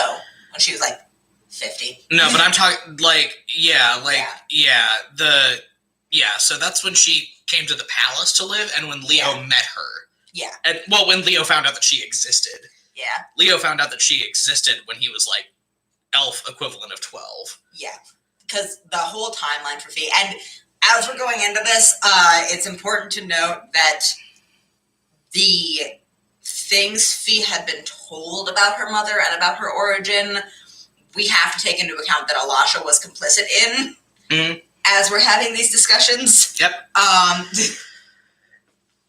when she was like 50. No, but I'm talking, so that's when she came to the palace to live, and when Leo met her. Yeah. And, well, when Leo found out that she existed. Yeah. Leo found out that she existed when he was, like, elf equivalent of 12. Yeah. Because the whole timeline for Fee, and as we're going into this, it's important to note that the things Fee had been told about her mother and about her origin, we have to take into account that Alasha was complicit in as we're having these discussions. Yep.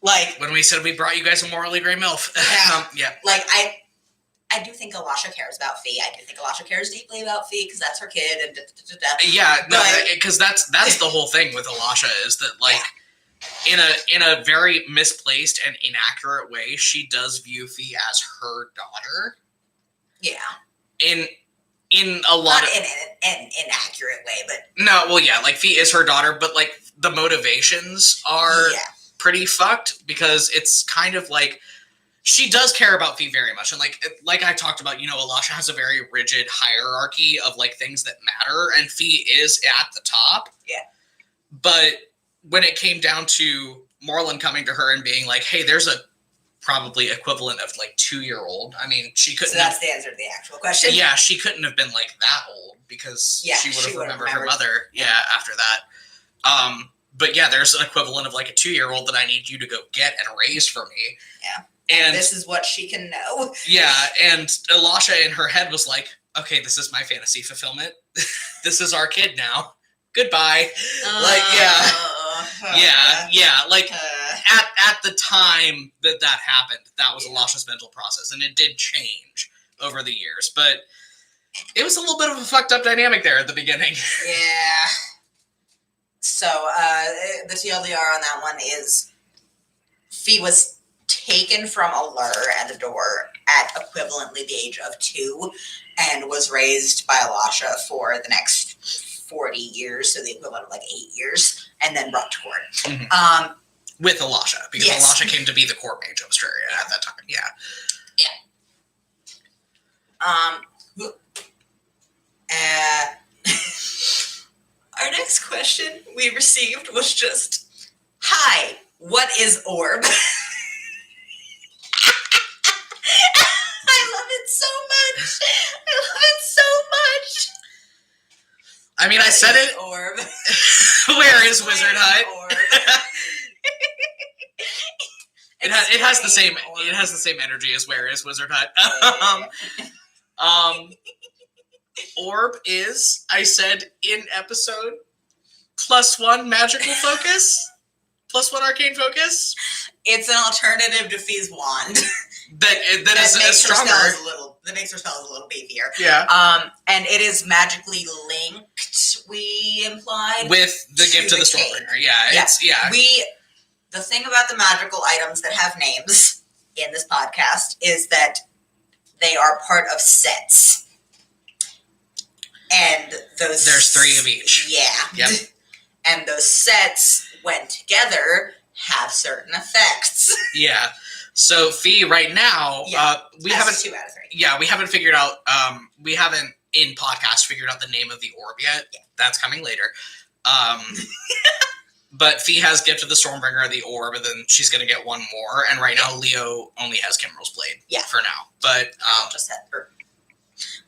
Like, when we said we brought you guys a morally gray MILF. Yeah. Like, I do think Alasha cares about Fee. I do think Alasha cares deeply about Fee because that's her kid and Yeah, no, because that's the whole thing with Alasha is that, like, in a very misplaced and inaccurate way, she does view Fee as her daughter. Yeah. In a lot Not in an inaccurate way, but no, well, yeah, like Fee is her daughter, but like the motivations are pretty fucked because it's kind of like She does care about Fee very much, and like I talked about, Elisha has a very rigid hierarchy of like things that matter, and Fee is at the top. Yeah. But when it came down to Marlon coming to her and being like, "Hey, there's a probably equivalent of like 2-year-old." I mean, she couldn't. So that's the answer to the actual question. Yeah, she couldn't have been like that old because she would have remembered her mother. Yeah, after that. But yeah, there's an equivalent of like a 2-year-old that I need you to go get and raise for me. Yeah. And this is what she can know. Yeah, and Elisha in her head was like, okay, this is my fantasy fulfillment. This is our kid now. Goodbye. Like, at the time that happened, that was Elisha's mental process, and it did change over the years, but it was a little bit of a fucked up dynamic there at the beginning. Yeah. So, the TLDR on that one is Fee was taken from Allure and Adore at equivalently the age of 2 and was raised by Elisha for the next 40 years, so the equivalent of like 8 years, and then brought to court. Mm-hmm. With Elisha, because Elisha came to be the court mage of Australia at that time. Yeah. Our next question we received was just, "Hi, what is orb?" I love it so much. I mean, I said it. Orb. Where is Wizard Hut? Orb. It has the same. It has the same energy as Where is Wizard Hut. Orb is, I said in episode, +1 magical focus, +1 arcane focus. It's an alternative to Fee's wand. That is stronger. That makes her spells a little beefier. Yeah. And it is magically linked, we implied, with the gift of the Stormbringer. Yeah. The thing about the magical items that have names in this podcast is that they are part of sets. And there's 3 of each. Yeah. Yep. And those sets, when together, have certain effects. Yeah. So Fee right now, we haven't 2 out of 3. Yeah, we haven't figured out. We haven't in podcast figured out the name of the orb yet. Yeah. That's coming later. But Fee has Gift of the Stormbringer, the orb, and then she's going to get 1 more. And right now, Leo only has Kimmerl's blade. Yeah. For now, but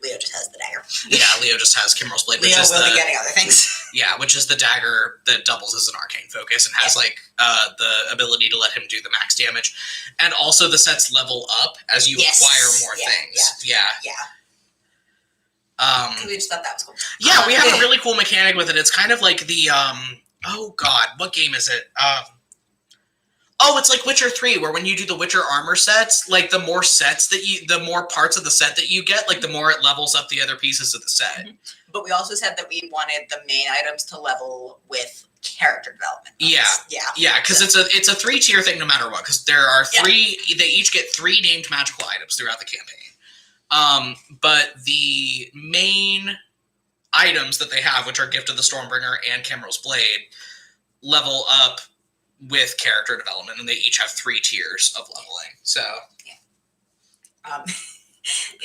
Leo just has the dagger. Yeah, Leo just has Kimmerl's blade. Leo will be getting other things. Yeah, which is the dagger that doubles as an arcane focus and has the ability to let him do the max damage, and also the sets level up as you acquire more things. Yeah. We just thought that was cool. Yeah, we have a really cool mechanic with it. It's kind of like the oh god, what game is it? It's like Witcher 3, where when you do the Witcher armor sets, like the more parts of the set that you get, like the more it levels up the other pieces of the set. Mm-hmm. But we also said that we wanted the main items to level with character development. Yeah, because it's a 3-tier thing no matter what, because there are 3, they each get 3 named magical items throughout the campaign. But the main items that they have, which are Gift of the Stormbringer and Kimmerl's Blade, level up with character development, and they each have 3 tiers of leveling. So,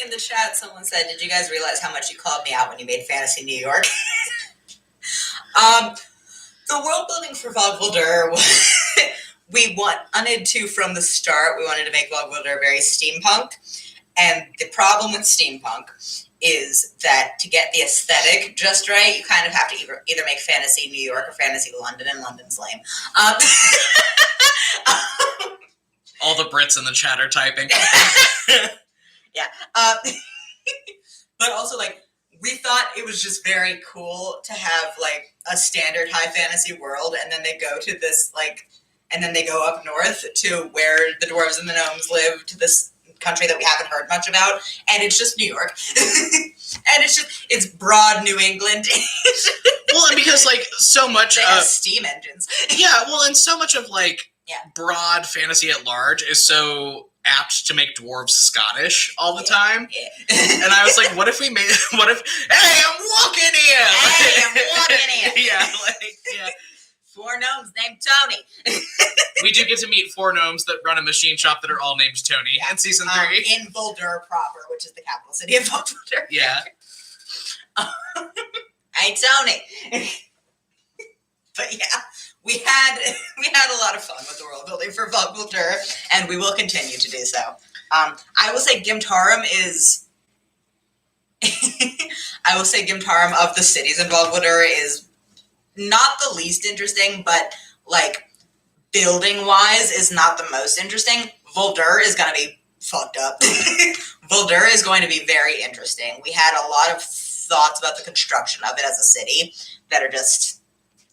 in the chat, someone said, "Did you guys realize how much you called me out when you made Fantasy New York?" The world building for Vogveldur, we wanted to from the start. We wanted to make Vogveldur very steampunk, and the problem with steampunk is that to get the aesthetic just right, you kind of have to either make Fantasy New York or Fantasy London, and London's lame. All the Brits in the chat are typing. Yeah. But also, we thought it was just very cool to have, a standard high fantasy world, and then they go to this, and then they go up north to where the dwarves and the gnomes live, to this country that we haven't heard much about, and it's just New York. And it's broad New England. Well, and because so much they have steam engines. Yeah, well, and so much of broad fantasy at large is so apt to make dwarves Scottish all the time. Yeah. And I was like, what if hey, I'm walking here. Yeah. 4 gnomes named Tony. We do get to meet 4 gnomes that run a machine shop that are all named Tony in season 3. In Voldur proper, which is the capital city of Voldur. Yeah. Hey, Tony. But yeah, we had a lot of fun with the world building for Voldur, and we will continue to do so. I will say Gimtarum is... I will say Gimtarum of the cities in Voldur is not the least interesting, but like building-wise is not the most interesting. Voldur is going to be fucked up. Voldur is going to be very interesting. We had a lot of thoughts about the construction of it as a city that are just...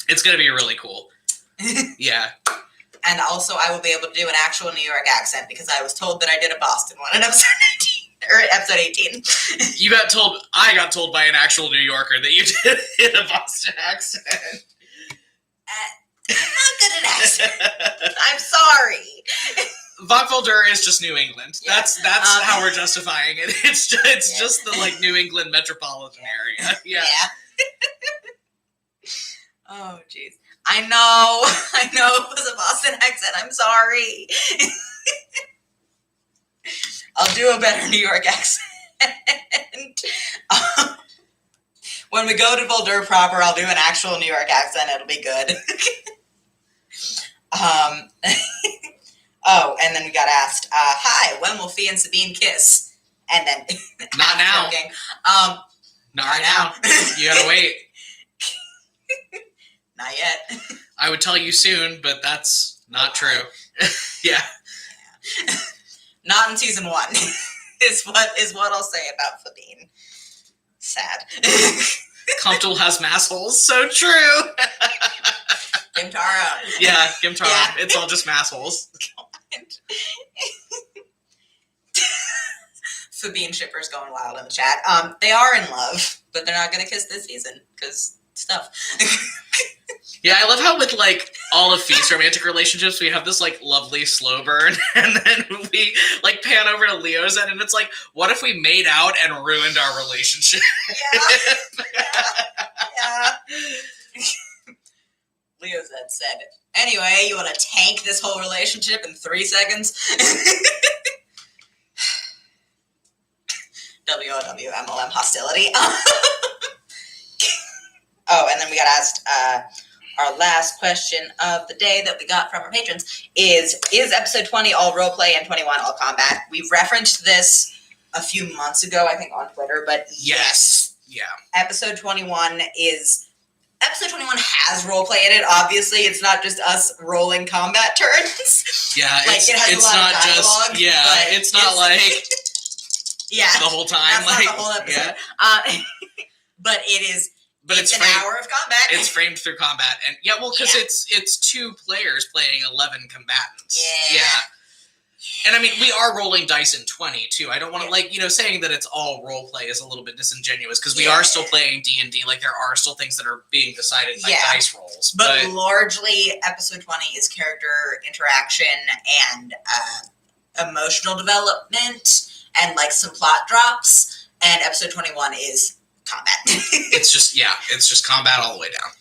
It's going to be really cool. Yeah. And also I will be able to do an actual New York accent because I was told that I did a Boston one in episode 19, or episode 18. I got told by an actual New Yorker that you did in a Boston accent. I'm not good at accent. I'm sorry. Voldur is just New England. Yeah. That's how we're justifying it. It's just the like New England metropolitan area. Yeah. Oh jeez. I know it was a Boston accent. I'm sorry. I'll do a better New York accent. When we go to Voldur proper, I'll do an actual New York accent. It'll be good. Oh, and then we got asked, hi, when will Fee and Sabine kiss? And then... Not now. Joking, not right now. You gotta wait. Not yet. I would tell you soon, but that's not true. Yeah. Not in season 1 is what I'll say about Sabine. Sad. Compelled has mass holes. So true. Gimtara. Yeah, Gimtara. Yeah. It's all just mass holes. Sabine shippers going wild in the chat. They are in love, but they're not going to kiss this season because stuff. Yeah, I love how with like all of Fee's romantic relationships, we have this like lovely slow burn, and then we like pan over to Leo's end, and it's like, what if we made out and ruined our relationship? Yeah. Leo's end said, anyway, you want to tank this whole relationship in 3 seconds? WOW MLM hostility. Oh, and then we got asked, our last question of the day that we got from our patrons is episode 20 all roleplay and 21 all combat? We've referenced this a few months ago, I think, on Twitter, but yes. Yeah. Episode 21 has roleplay in it, obviously. It's not just us rolling combat turns. Yeah, like, it has a lot of dialogue. It's not like yeah, the whole time. That's like, not the whole episode. Yeah. But it is... But it's an hour of combat. It's framed through combat, and because it's 2 players playing 11 combatants. Yeah. And I mean, we are rolling dice in 20 too. I don't want to saying that it's all role play is a little bit disingenuous because we are still playing D&D. Like there are still things that are being decided by dice rolls. But largely, episode 20 is character interaction and emotional development and like some plot drops. And episode 21 is combat. It's just combat all the way down.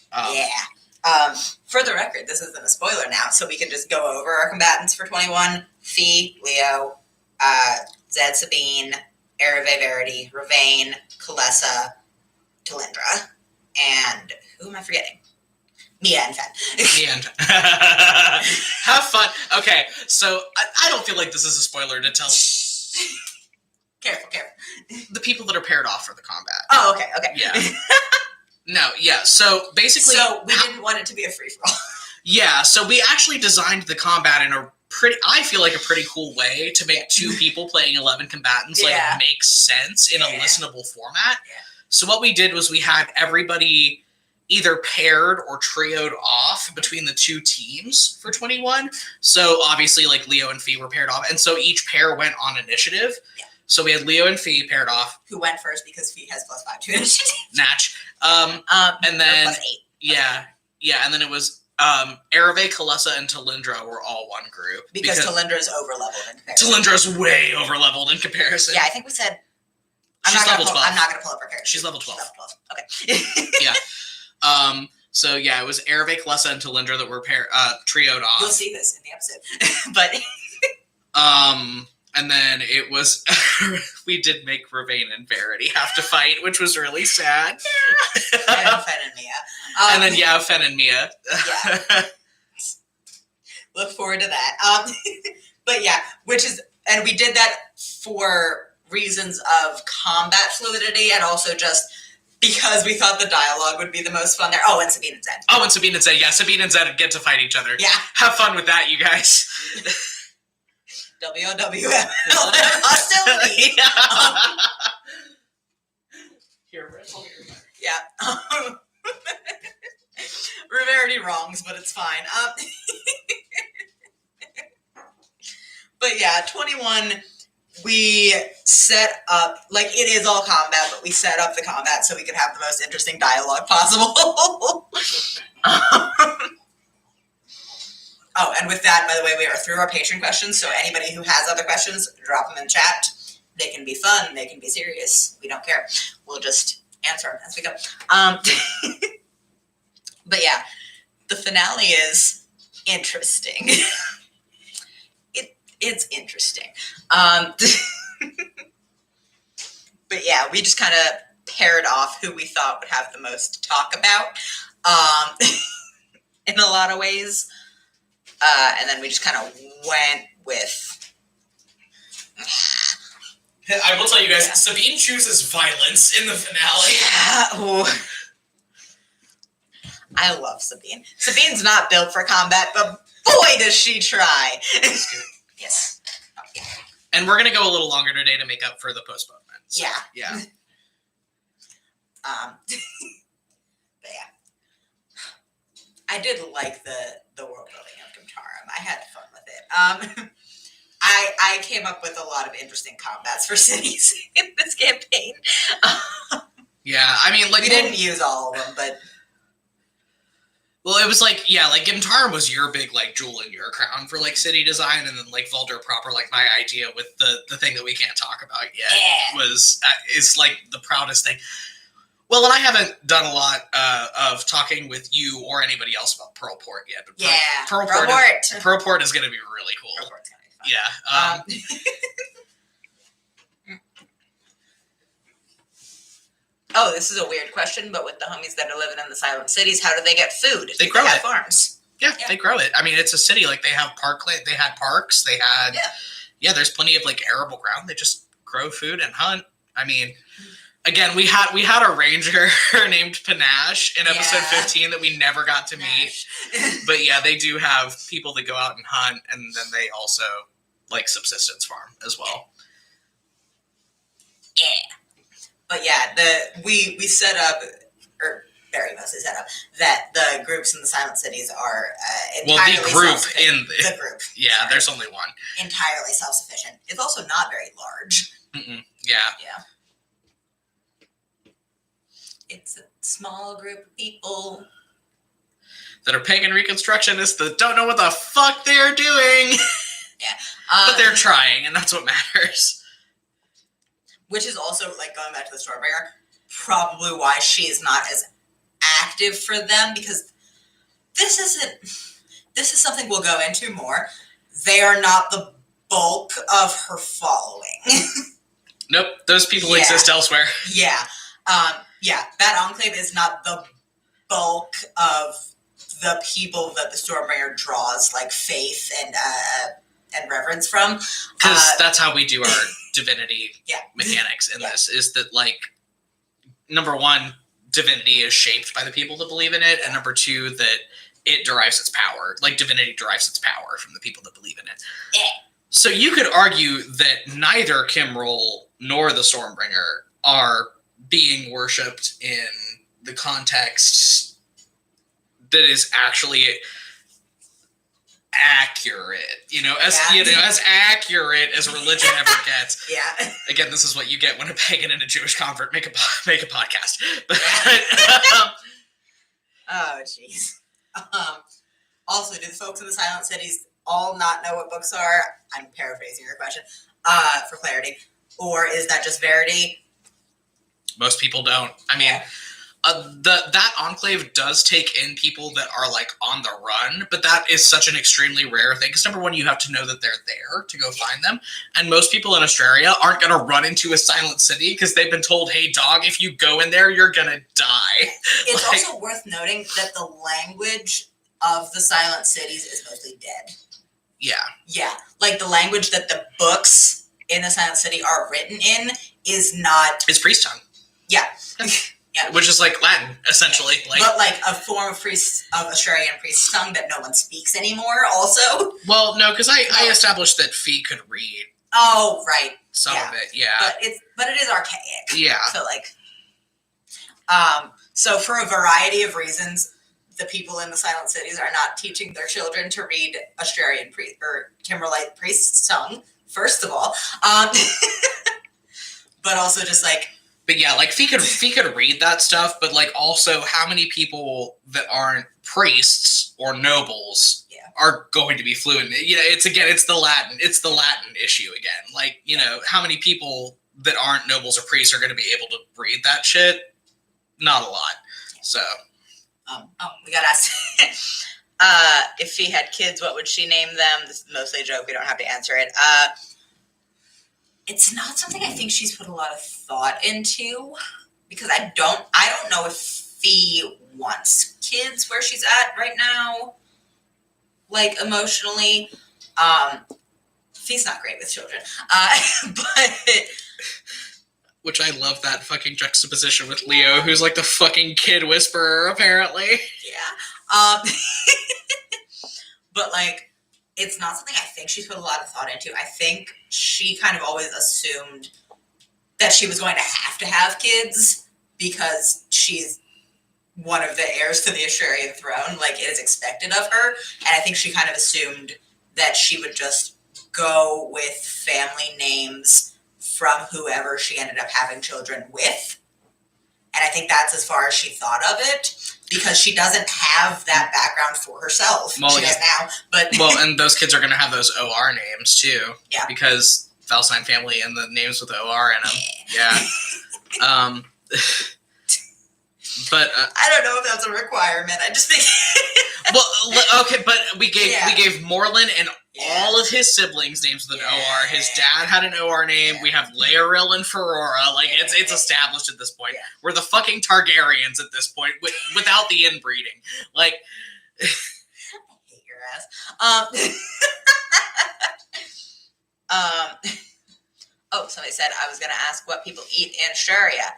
For the record, this isn't a spoiler now, so we can just go over our combatants for 21. Fee, Leo, Zed, Sabine, Ereve, Verity, Ravane, Kalessa, Talindra, and who am I forgetting? Mia and Fen. Mia and Fen. Have fun. Okay, so I don't feel like this is a spoiler to tell... Careful. The people that are paired off for the combat. Oh, okay. Yeah. No, yeah. So basically... So we didn't want it to be a free-for-all. Yeah, so we actually designed the combat in a pretty cool way to make 2 people playing 11 combatants make sense in a listenable format. Yeah. So what we did was we had everybody either paired or trioed off between the 2 teams for 21. So obviously like Leo and Fee were paired off, and so each pair went on initiative. Yeah. So we had Leo and Fee paired off. Who went first because Fee has +5 to initiative. Natch. And then... +8. Yeah, and then it was... Ereve, Kalessa, and Talindra were all one group. Because Talindra's over-leveled in comparison. Talindra's way over-leveled in comparison. Yeah, I think we said... She's level 12. I'm not going to pull up her character. She's level 12. Okay. Yeah. So yeah, it was Ervik, Lessa, and Talindra that were trioed off. You'll see this in the episode, but and then it was we did make Ravane and Verity have to fight, which was really sad. And Fen and Mia, and then Fen and Mia. Yeah. Look forward to that. But yeah, and we did that for reasons of combat fluidity and also just because we thought the dialogue would be the most fun there. Oh, and Sabine and Zed. Yeah, Sabine and Zed get to fight each other. Yeah. Have fun with that, you guys. WWF hostility. Yeah. Rarity wrongs, but it's fine. But yeah, 21, we set up, like, it is all combat, but we set up the combat so we could have the most interesting dialogue possible. Oh, and with that, by the way, we are through our Patreon questions, so anybody who has other questions, drop them in chat. They can be fun, they can be serious. We don't care. We'll just answer them as we go. But yeah, the finale is interesting. It's interesting. But yeah, we just kind of paired off who we thought would have the most to talk about in a lot of ways. And then we just kind of went with... I will tell you guys, Sabine chooses violence in the finale. Yeah. I love Sabine. Sabine's not built for combat, but boy, does she try. Yes. Oh, yeah. And we're going to go a little longer today to make up for the postponement. So, yeah. But yeah. I did like the world building of Gimtarum. I had fun with it. I came up with a lot of interesting combats for cities in this campaign. Yeah, I mean, like... We didn't use all of them, but... Well, it was like, Gimtarum was your big, like, jewel in your crown for, like, city design, and then, like, Vuldur proper, like, my idea with the thing that we can't talk about yet is, like, the proudest thing. Well, and I haven't done a lot of talking with you or anybody else about Pearlport yet. But Pearlport is going to be really cool. Pearlport's going to be fun. Yeah. Oh, this is a weird question, but with the homies that are living in the silent cities, how do they get food? They grow it. Farms. Yeah, they grow it. I mean, it's a city. Like, they have parkland. They had parks. They had... Yeah, there's plenty of, like, arable ground. They just grow food and hunt. I mean, again, we had a ranger named Panache in episode 15 that we never got to meet. But, yeah, they do have people that go out and hunt, and then they also, like, subsistence farm as well. Yeah. But yeah, we set up, or very mostly set up, that the groups in the silent cities are entirely the group the group. Yeah, sorry. There's only one. Entirely self-sufficient. It's also not very large. Mm-mm. Yeah. It's a small group of people that are pagan reconstructionists that don't know what the fuck they're doing. Yeah. But they're trying, and that's what matters. Which is also, like, going back to the Stormbringer, probably why she's not as active for them, because this is something we'll go into more. They are not the bulk of her following. Nope, those people exist elsewhere. Yeah. That Enclave is not the bulk of the people that the Stormbringer draws, like, faith and reverence from. Because that's how we do our divinity mechanics in this, is that, like, number one, divinity is shaped by the people that believe in it, and number two, that it derives its power. Like, divinity derives its power from the people that believe in it. Yeah. So you could argue that neither Kimroll nor the Stormbringer are being worshipped in the context that is actually accurate, as accurate as religion ever gets. Yeah. Again, this is what you get when a pagan and a Jewish convert make a podcast. But, oh, jeez. Also, do the folks in the silent cities all not know what books are? I'm paraphrasing your question for clarity. Or is that just Verity? Most people don't. I mean, That enclave does take in people that are like on the run, but that is such an extremely rare thing. Because number one, you have to know that they're there to go find them, and most people in Australia aren't going to run into a silent city because they've been told, "Hey, dog, if you go in there, you're gonna die." It's also worth noting that the language of the silent cities is mostly dead. Yeah, like the language that the books in the silent city are written in is not. It's priest tongue. Yeah. Yeah. Which is like Latin, essentially. But like a form of Australian priest tongue that no one speaks anymore, also. Well, no, because I established that Fee could read. Oh, right. Some of it, yeah. But it is archaic. Yeah. So like, so for a variety of reasons, the people in the silent cities are not teaching their children to read Australian or Timberlite priest tongue. First of all, but also just like. But yeah, like Fee could read that stuff, but like also how many people that aren't priests or nobles are going to be fluent? You know, it's the Latin issue again. Like, you know, how many people that aren't nobles or priests are going to be able to read that shit? Not a lot. So. We got asked if Fee had kids, what would she name them? This is mostly a joke. We don't have to answer it. It's not something I think she's put a lot of thought into because I don't know if Fee wants kids where she's at right now, like emotionally. Fee's not great with children, but which I love that fucking juxtaposition with Leo, who's like the fucking kid whisperer apparently. Yeah, but like. It's not something I think she's put a lot of thought into. I think she kind of always assumed that she was going to have kids because she's one of the heirs to the Australian throne. Like, it is expected of her. And I think she kind of assumed that she would just go with family names from whoever she ended up having children with. And I think that's as far as she thought of it. Because she doesn't have that background for herself. Well, she does now, but and those kids are going to have those OR names too. Yeah, because Valstein family and the names with OR in them. Yeah. But I don't know if that's a requirement. I just think. Well, okay, but we gave Moreland and all of his siblings names with an OR. His dad had an OR name. We have Laurel and Ferrora. Like it's established at this point. Yeah. We're the fucking Targaryens at this point without the inbreeding. Like, I hate your ass. Somebody said I was going to ask what people eat in Australia.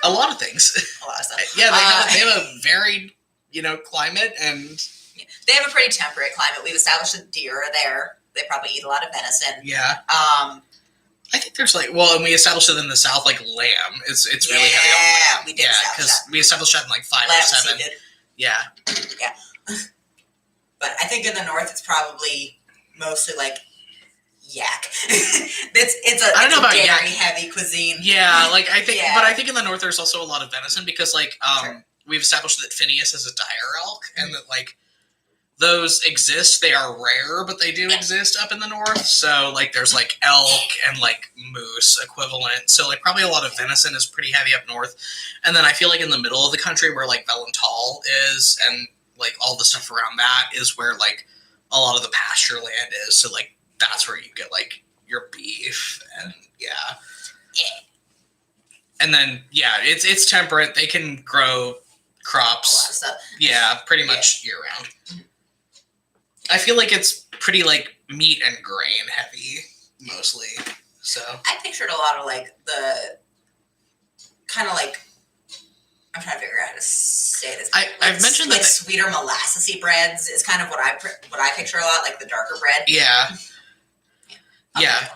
A lot of things. A lot of stuff. Yeah, they have a varied, climate, and they have a pretty temperate climate. We've established that deer are there. They probably eat a lot of venison. Yeah. I think there's and we established it in the south, like lamb. It's really heavy on lamb. We did establish that. We established that in like 5 lamb or 7. Seated. Yeah. Yeah. But I think in the north it's probably mostly like yak. it's a dairy heavy cuisine. Yeah, but I think in the north there's also a lot of venison because sure. We've established that Phineas is a dire elk and that those exist. They are rare, but they do exist up in the north. So there's elk and moose equivalent. So probably a lot of venison is pretty heavy up north. And then I feel in the middle of the country where Valental is and all the stuff around that is where a lot of the pasture land is. So that's where you get your beef and and then it's temperate. They can grow crops. A lot of stuff. Yeah, pretty much year round. I feel it's pretty meat and grain heavy mostly. So I pictured a lot of the kind of I'm trying to figure out how to say this. I've mentioned that sweeter molassesy breads is kind of what I picture a lot, the darker bread. Yeah. Yeah.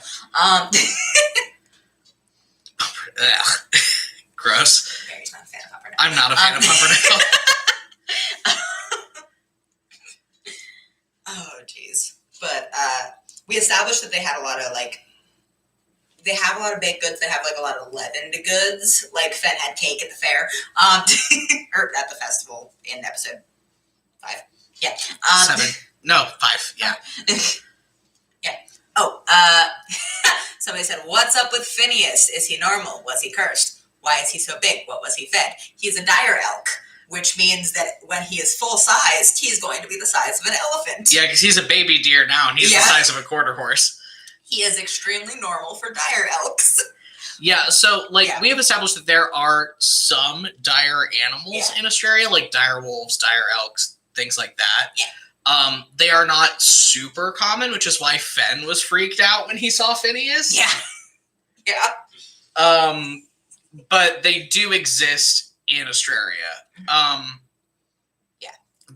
Gross. Mary's not a fan of pumpernickel. I'm not a fan of pumpernickel. Oh, jeez. But we established that they had a lot of they have a lot of baked goods. They have a lot of leavened goods. Fenn had cake at the fair, or at the festival in episode 5. Yeah. 7. No, 5. Yeah. Yeah. Oh, somebody said, "What's up with Phineas? Is he normal? Was he cursed?" Why is he so big? What was he fed? He's a dire elk, which means that when he is full-sized, he's going to be the size of an elephant. Yeah, because he's a baby deer now, and he's the size of a quarter horse. He is extremely normal for dire elks. Yeah, so, we have established that there are some dire animals in Australia, like dire wolves, dire elks, things like that. Yeah. They are not super common, which is why Fenn was freaked out when he saw Phineas. Yeah. Yeah. But they do exist in Australia.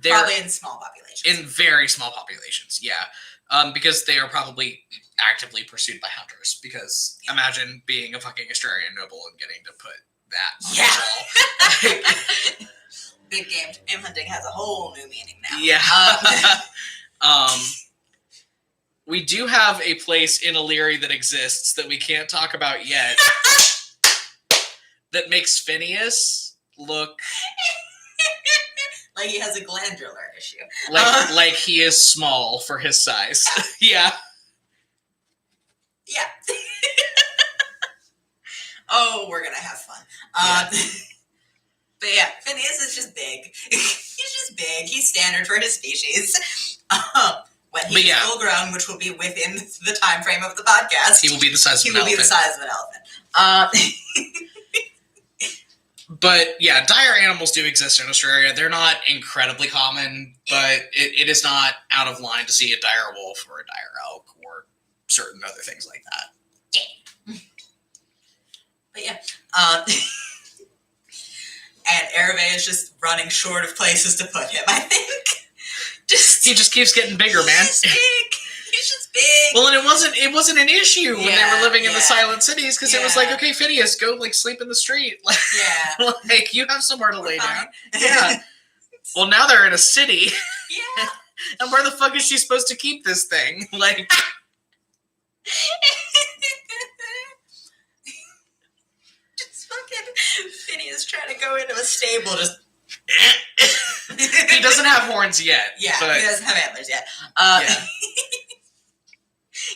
They're probably in small populations. In very small populations, yeah. Because they are probably actively pursued by hunters. Because imagine being a fucking Australian noble and getting to put that on the wall. Big game hunting has a whole new meaning now. Yeah. We do have a place in Allure that exists that we can't talk about yet that makes Phineas look like he has a glandular issue. Like he is small for his size. Yeah. Yeah. Oh, we're gonna have fun. But yeah, Phineas is just big. He's just big. He's standard for his species. When he's full grown, which will be within the time frame of the podcast, he will be the size of an elephant. He will be the size of an elephant. But yeah, dire animals do exist in Australia. They're not incredibly common, but it is not out of line to see a dire wolf or a dire elk or certain other things like that. Yeah. But yeah. And Hervé is just running short of places to put him, I think. He just keeps getting bigger, man. He's big. He's just big. Well, and it wasn't an issue when they were living in the silent cities, because it was like, okay, Phineas, go sleep in the street. You have somewhere to lay down. Yeah. Well, now they're in a city. Yeah. And where the fuck is she supposed to keep this thing? Just fucking Phineas trying to go into a stable, just. He doesn't have horns yet. Yeah, but he doesn't have antlers yet.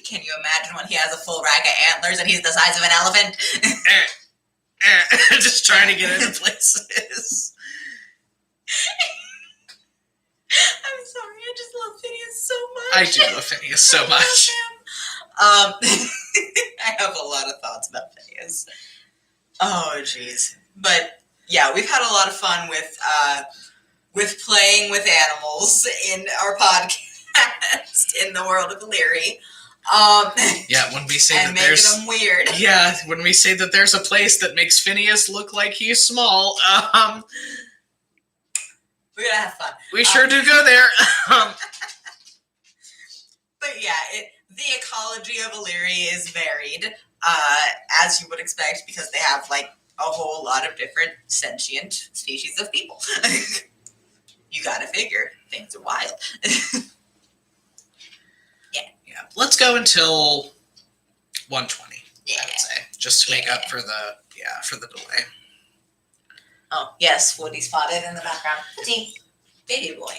Can you imagine when he has a full rack of antlers and he's the size of an elephant? Just trying to get into places. I'm sorry, I just love Phineas so much. I do love Phineas so much. I have a lot of thoughts about Phineas. Oh, jeez. But yeah, we've had a lot of fun with playing with animals in our podcast in the world of Allure. Yeah, when we say that there's them weird. Yeah, when we say that there's a place that makes Phineas look like he's small, we're gonna have fun. We sure do go there. But yeah, the ecology of Allure is varied, as you would expect, because they have a whole lot of different sentient species of people. You gotta figure things are wild. Yeah. Let's go until 120. Yeah. I would say, just to make up for the delay. Oh yes, Woody spotted in the background. Woody, baby boy.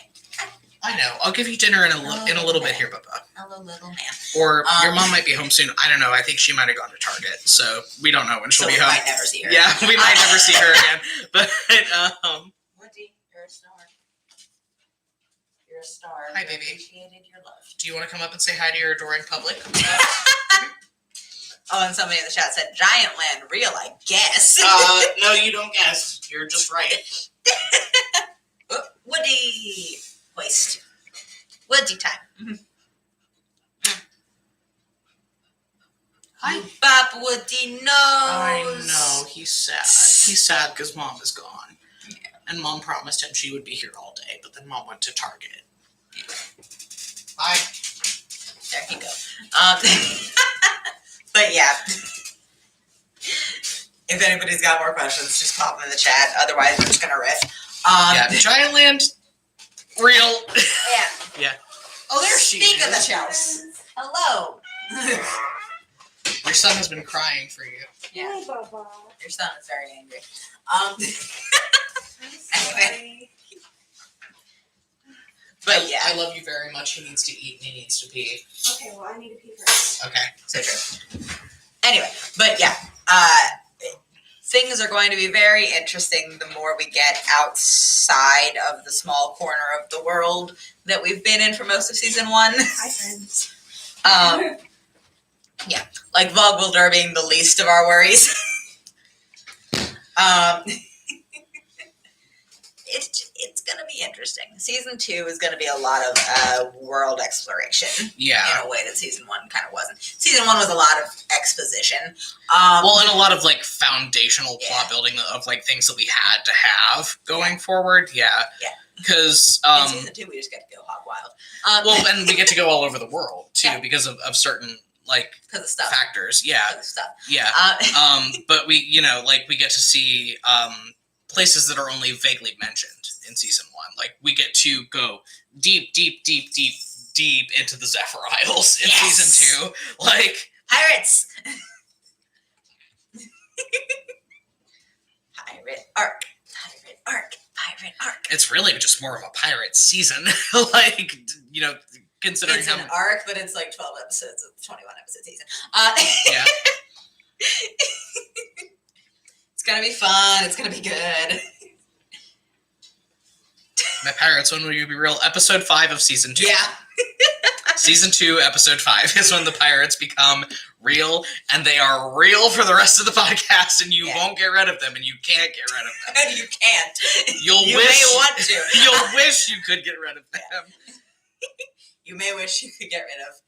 I know. I'll give you dinner in a little bit here, Bubba. Hello, little man. Or your mom might be home soon. I don't know. I think she might have gone to Target, so we don't know when she'll be home. We might never see her. Yeah, we might never see her again. But Woody, you're a star. You're a star. Hi, baby. Appreciated your love. Do you want to come up and say hi to your adoring public? Oh, and somebody in the chat said, Giant Land real, I guess. No, you don't guess. You're just right. Woody. Hoist. Woody time. Mm-hmm. Hi. Bob Woody knows. I know. He's sad. He's sad because Mom is gone. Yeah. And Mom promised him she would be here all day, but then Mom went to Target. Yeah. Bye. There you go. But yeah. If anybody's got more questions, just pop them in the chat. Otherwise, we're just going to riff. Giant Land, real. Yeah. Yeah. Oh, there she is. Speak of the shells. Hello. Your son has been crying for you. Yeah. Hey, Baba. Your son is very angry. Anyway. But yeah. I love you very much. He needs to eat and he needs to pee. Okay, well, I need to pee first. Okay. So true. Anyway, but yeah. things are going to be very interesting the more we get outside of the small corner of the world that we've been in for most of season 1. Hi, friends. Yeah, like Vogue Wilder being the least of our worries. It's going to be interesting. Season 2 is going to be a lot of world exploration. Yeah. In a way that season 1 kind of wasn't. Season 1 was a lot of exposition. Well, and a lot of like foundational plot building of like things that we had to have going forward. Yeah. Yeah. Because in season 2 we just get to go hog wild. Well, and we get to go all over the world too because of certain like because of stuff. factors. Yeah. Because of stuff. Yeah. But we we get to see places that are only vaguely mentioned in season 1. Like we get to go deep into the Zephyr Isles in season 2. Like pirates. Pirate arc. It's really just more of a pirate season. Like, considering it's how an arc, but it's like 12 episodes of 21 episode season. Yeah. It's gonna be fun. It's gonna be good. My pirates, when will you be real? Episode 5 of season 2. Yeah. Season 2, episode 5 is when the pirates become real, and they are real for the rest of the podcast, and you won't get rid of them, and you can't get rid of them. You can't. You may want to. You'll wish you could get rid of them. Yeah. You may wish you could get rid of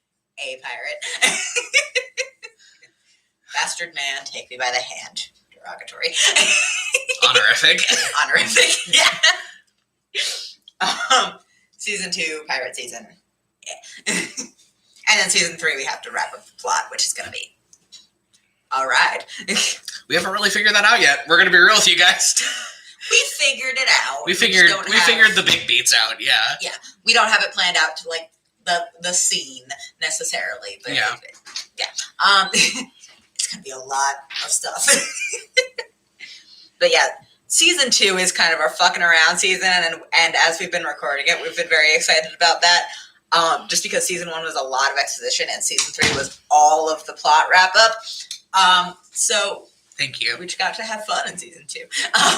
a pirate. Bastard man, take me by the hand. Derogatory. Honorific. Honorific, yeah. Season 2, pirate season. Yeah. And then season 3, we have to wrap up the plot, which is going to be all right. We haven't really figured that out yet. We're going to be real with you guys. We figured it out. We figured the big beats out. Yeah. Yeah. We don't have it planned out to like the scene necessarily. But yeah. It's going to be a lot of stuff. But yeah. Season 2 is kind of our fucking around season, and as we've been recording it, we've been very excited about that. Just because season 1 was a lot of exposition, and season 3 was all of the plot wrap up. So thank you. We just got to have fun in season 2.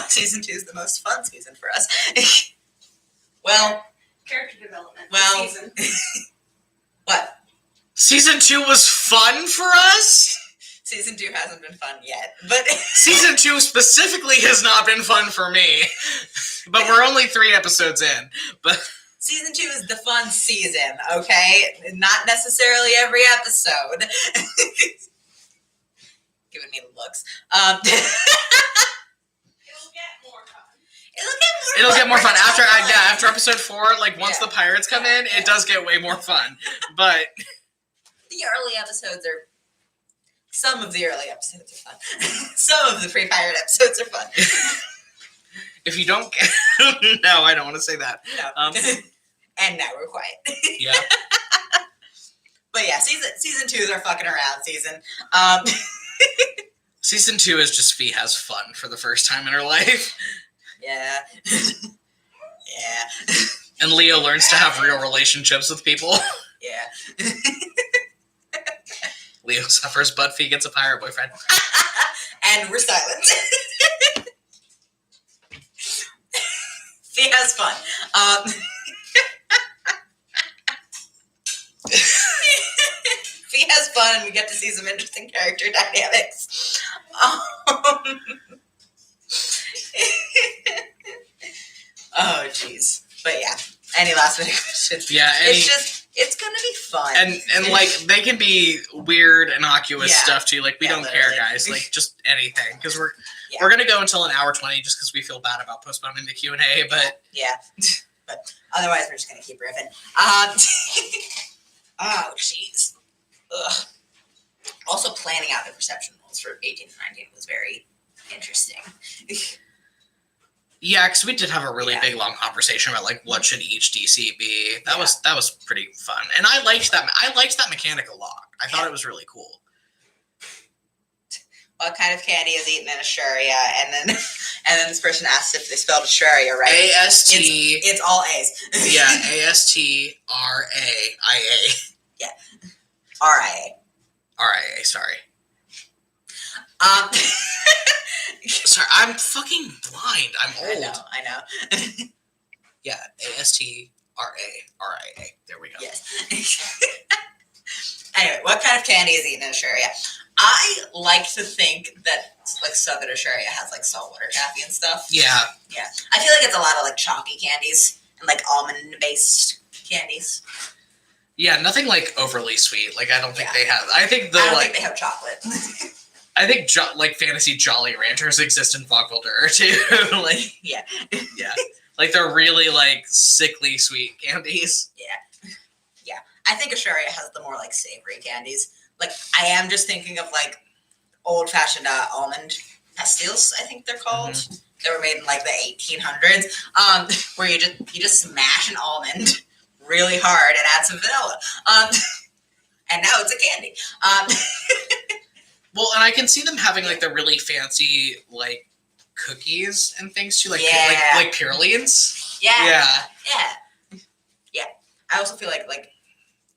Season 2 is the most fun season for us. Well, character development. Well, season. What? Season 2 was fun for us. Season 2 hasn't been fun yet, but season 2 specifically has not been fun for me. But we're only 3 episodes in. But season 2 is the fun season, okay? Not necessarily every episode. Giving me the looks. It'll get more fun. It'll get more fun after episode 4. Like once the pirates come in, it does get way more fun. But the early episodes are. Some of the early episodes are fun. Some of the pre-pirate episodes are fun. If you don't get... No, I don't want to say that. No. And now we're quiet. Yeah. But yeah, season 2 is our fucking around season. Season 2 is just Fee has fun for the first time in her life. Yeah. Yeah. And Leo learns to have real relationships with people. Yeah. Leo suffers, but Fee gets a pirate boyfriend. And we're silent. Fee has fun. Fee has fun, and we get to see some interesting character dynamics. Oh, jeez. But yeah. Any last minute questions? Yeah. It's gonna be fun. And like they can be weird, innocuous stuff too. Like we don't literally. care, guys. Like just anything, because we're gonna go until an hour 20, just because we feel bad about postponing the Q&A. But yeah, but otherwise we're just gonna keep riffing. Oh jeez. Ugh. Also, planning out the perception rules for 18 and 19 was very interesting. yeah, because we did have a really big long conversation about like what should each DC be. That was pretty fun, and I liked that. I liked that mechanic a lot. I thought it was really cool. What kind of candy is eaten in Ashuria? And then this person asks if they spelled Ashuria right. AST. It's all A's. Yeah, ASTRAIA. Yeah. RIA. RIA. Sorry. Sorry, I'm fucking blind. I'm old. I know. Yeah, ASTRARIA. There we go. Yes. Anyway, what kind of candy is eaten in Asheria? I like to think that like Southern Asheria has like saltwater taffy and stuff. Yeah. Yeah. I feel like it's a lot of like chalky candies and like almond based candies. Yeah, nothing like overly sweet. Like I don't think they have. I think I don't think they have chocolate. I think like fantasy Jolly Ranchers exist in Vogveldur too. Like yeah. Like they're really like sickly sweet candies. Yeah. I think Asheria has the more like savory candies. Like I am just thinking of like old fashioned almond pastilles. I think they're called. Mm-hmm. They were made in like the 1800s. Where you just smash an almond really hard and add some vanilla. And now it's a candy. Well, and I can see them having like the really fancy like cookies and things too, like like Purelines. Yeah. I also feel like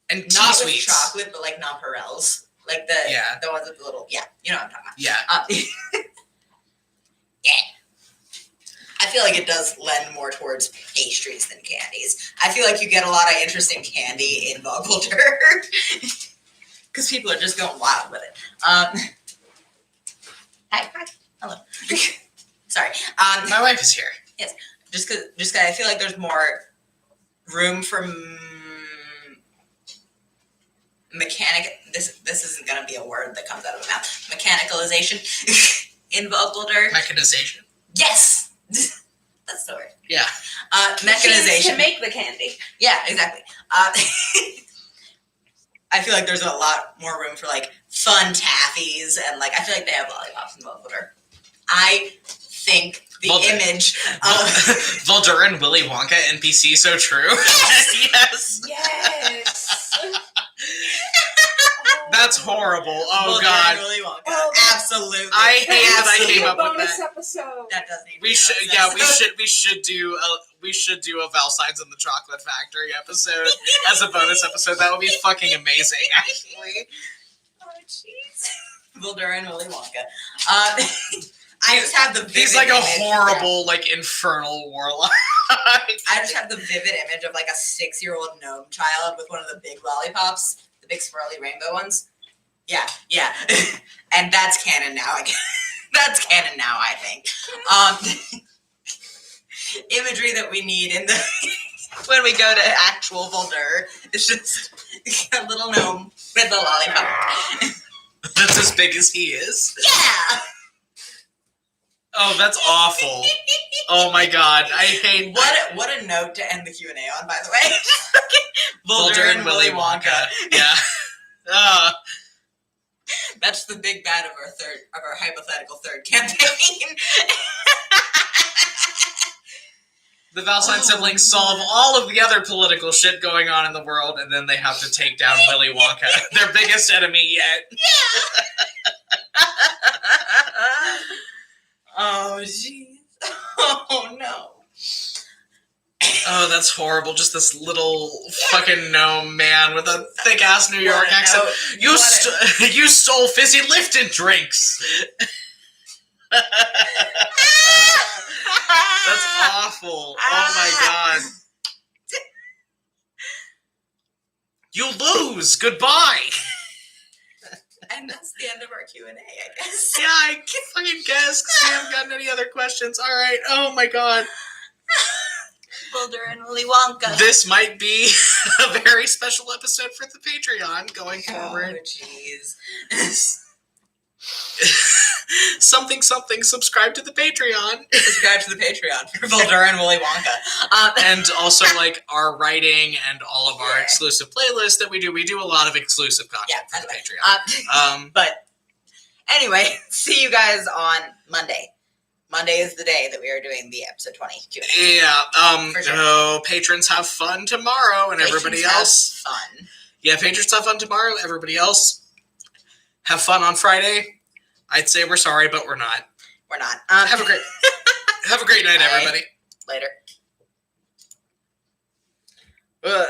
and not tea with sweets. Chocolate, but like nonpareils, like the ones with the little you know what I'm talking about. Yeah. I feel like it does lend more towards pastries than candies. I feel like you get a lot of interesting candy in Vogveldur because people are just going wild with it. Hi, hello. Sorry. My wife is here. Yes, just because I feel like there's more room for mechanic. This isn't going to be a word that comes out of my mouth. Mechanicalization in Vogveldur. Mechanization. Yes. That's the word. Yeah. Mechanization. To make the candy. Yeah, exactly. I feel like there's a lot more room for like fun taffies and like I feel like they have lollipops in Vogveldur. I think the image of Voldur and Willy Wonka NPC so true. Yes. Yes. That's horrible. Oh Voldur God. and Willy Wonka. Oh, Absolutely. I hate that I came up with bonus that. episode. That does need to We be should. bonus Yeah, episode. we should do a Valsides in the Chocolate Factory episode as a bonus episode. That would be fucking amazing. Actually. Oh jeez. Voldur and Willy Wonka. I just have the vivid He's like a image. horrible, like infernal warlock. I just have the vivid image of like a 6-year-old gnome child with one of the big lollipops, the big swirly rainbow ones. Yeah. And that's canon now. That's canon now, I think. Imagery that we need in the when we go to actual Voldur is just a little gnome with a lollipop. That's as big as he is. Yeah. Oh, that's awful. Oh my God, I hate What a note to end the Q&A on, by the way. Voldur and Willy Wonka. Yeah. That's the big bad of our hypothetical third campaign. The Valside siblings solve all of the other political shit going on in the world, and then they have to take down Willy Wonka, their biggest enemy yet. Oh, jeez. Oh, no. Oh, that's horrible. Just this little fucking gnome man with a thick-ass New York accent. You stole fizzy Lifton drinks. That's awful. Oh, my God. You lose. Goodbye. And that's the end of our Q&A, I guess. Yeah, I fucking guess, because we haven't gotten any other questions. All right. Oh, my God. Voldur and Willy Wonka. This might be a very special episode for the Patreon going forward. Oh, jeez. Something, subscribe to the Patreon. Subscribe to the Patreon for Voldur and Willy Wonka. And also, like, our writing and all of our exclusive playlists that we do. We do a lot of exclusive content for the Patreon. But anyway, see you guys on Monday. Monday is the day that we are doing the episode 20 Q&A. Yeah. For sure. Oh, patrons have fun tomorrow, and everybody else. Have fun. Yeah, patrons have fun tomorrow. Everybody else have fun on Friday. I'd say we're sorry, but we're not. We're not. Have a great night, Bye. everybody. Later.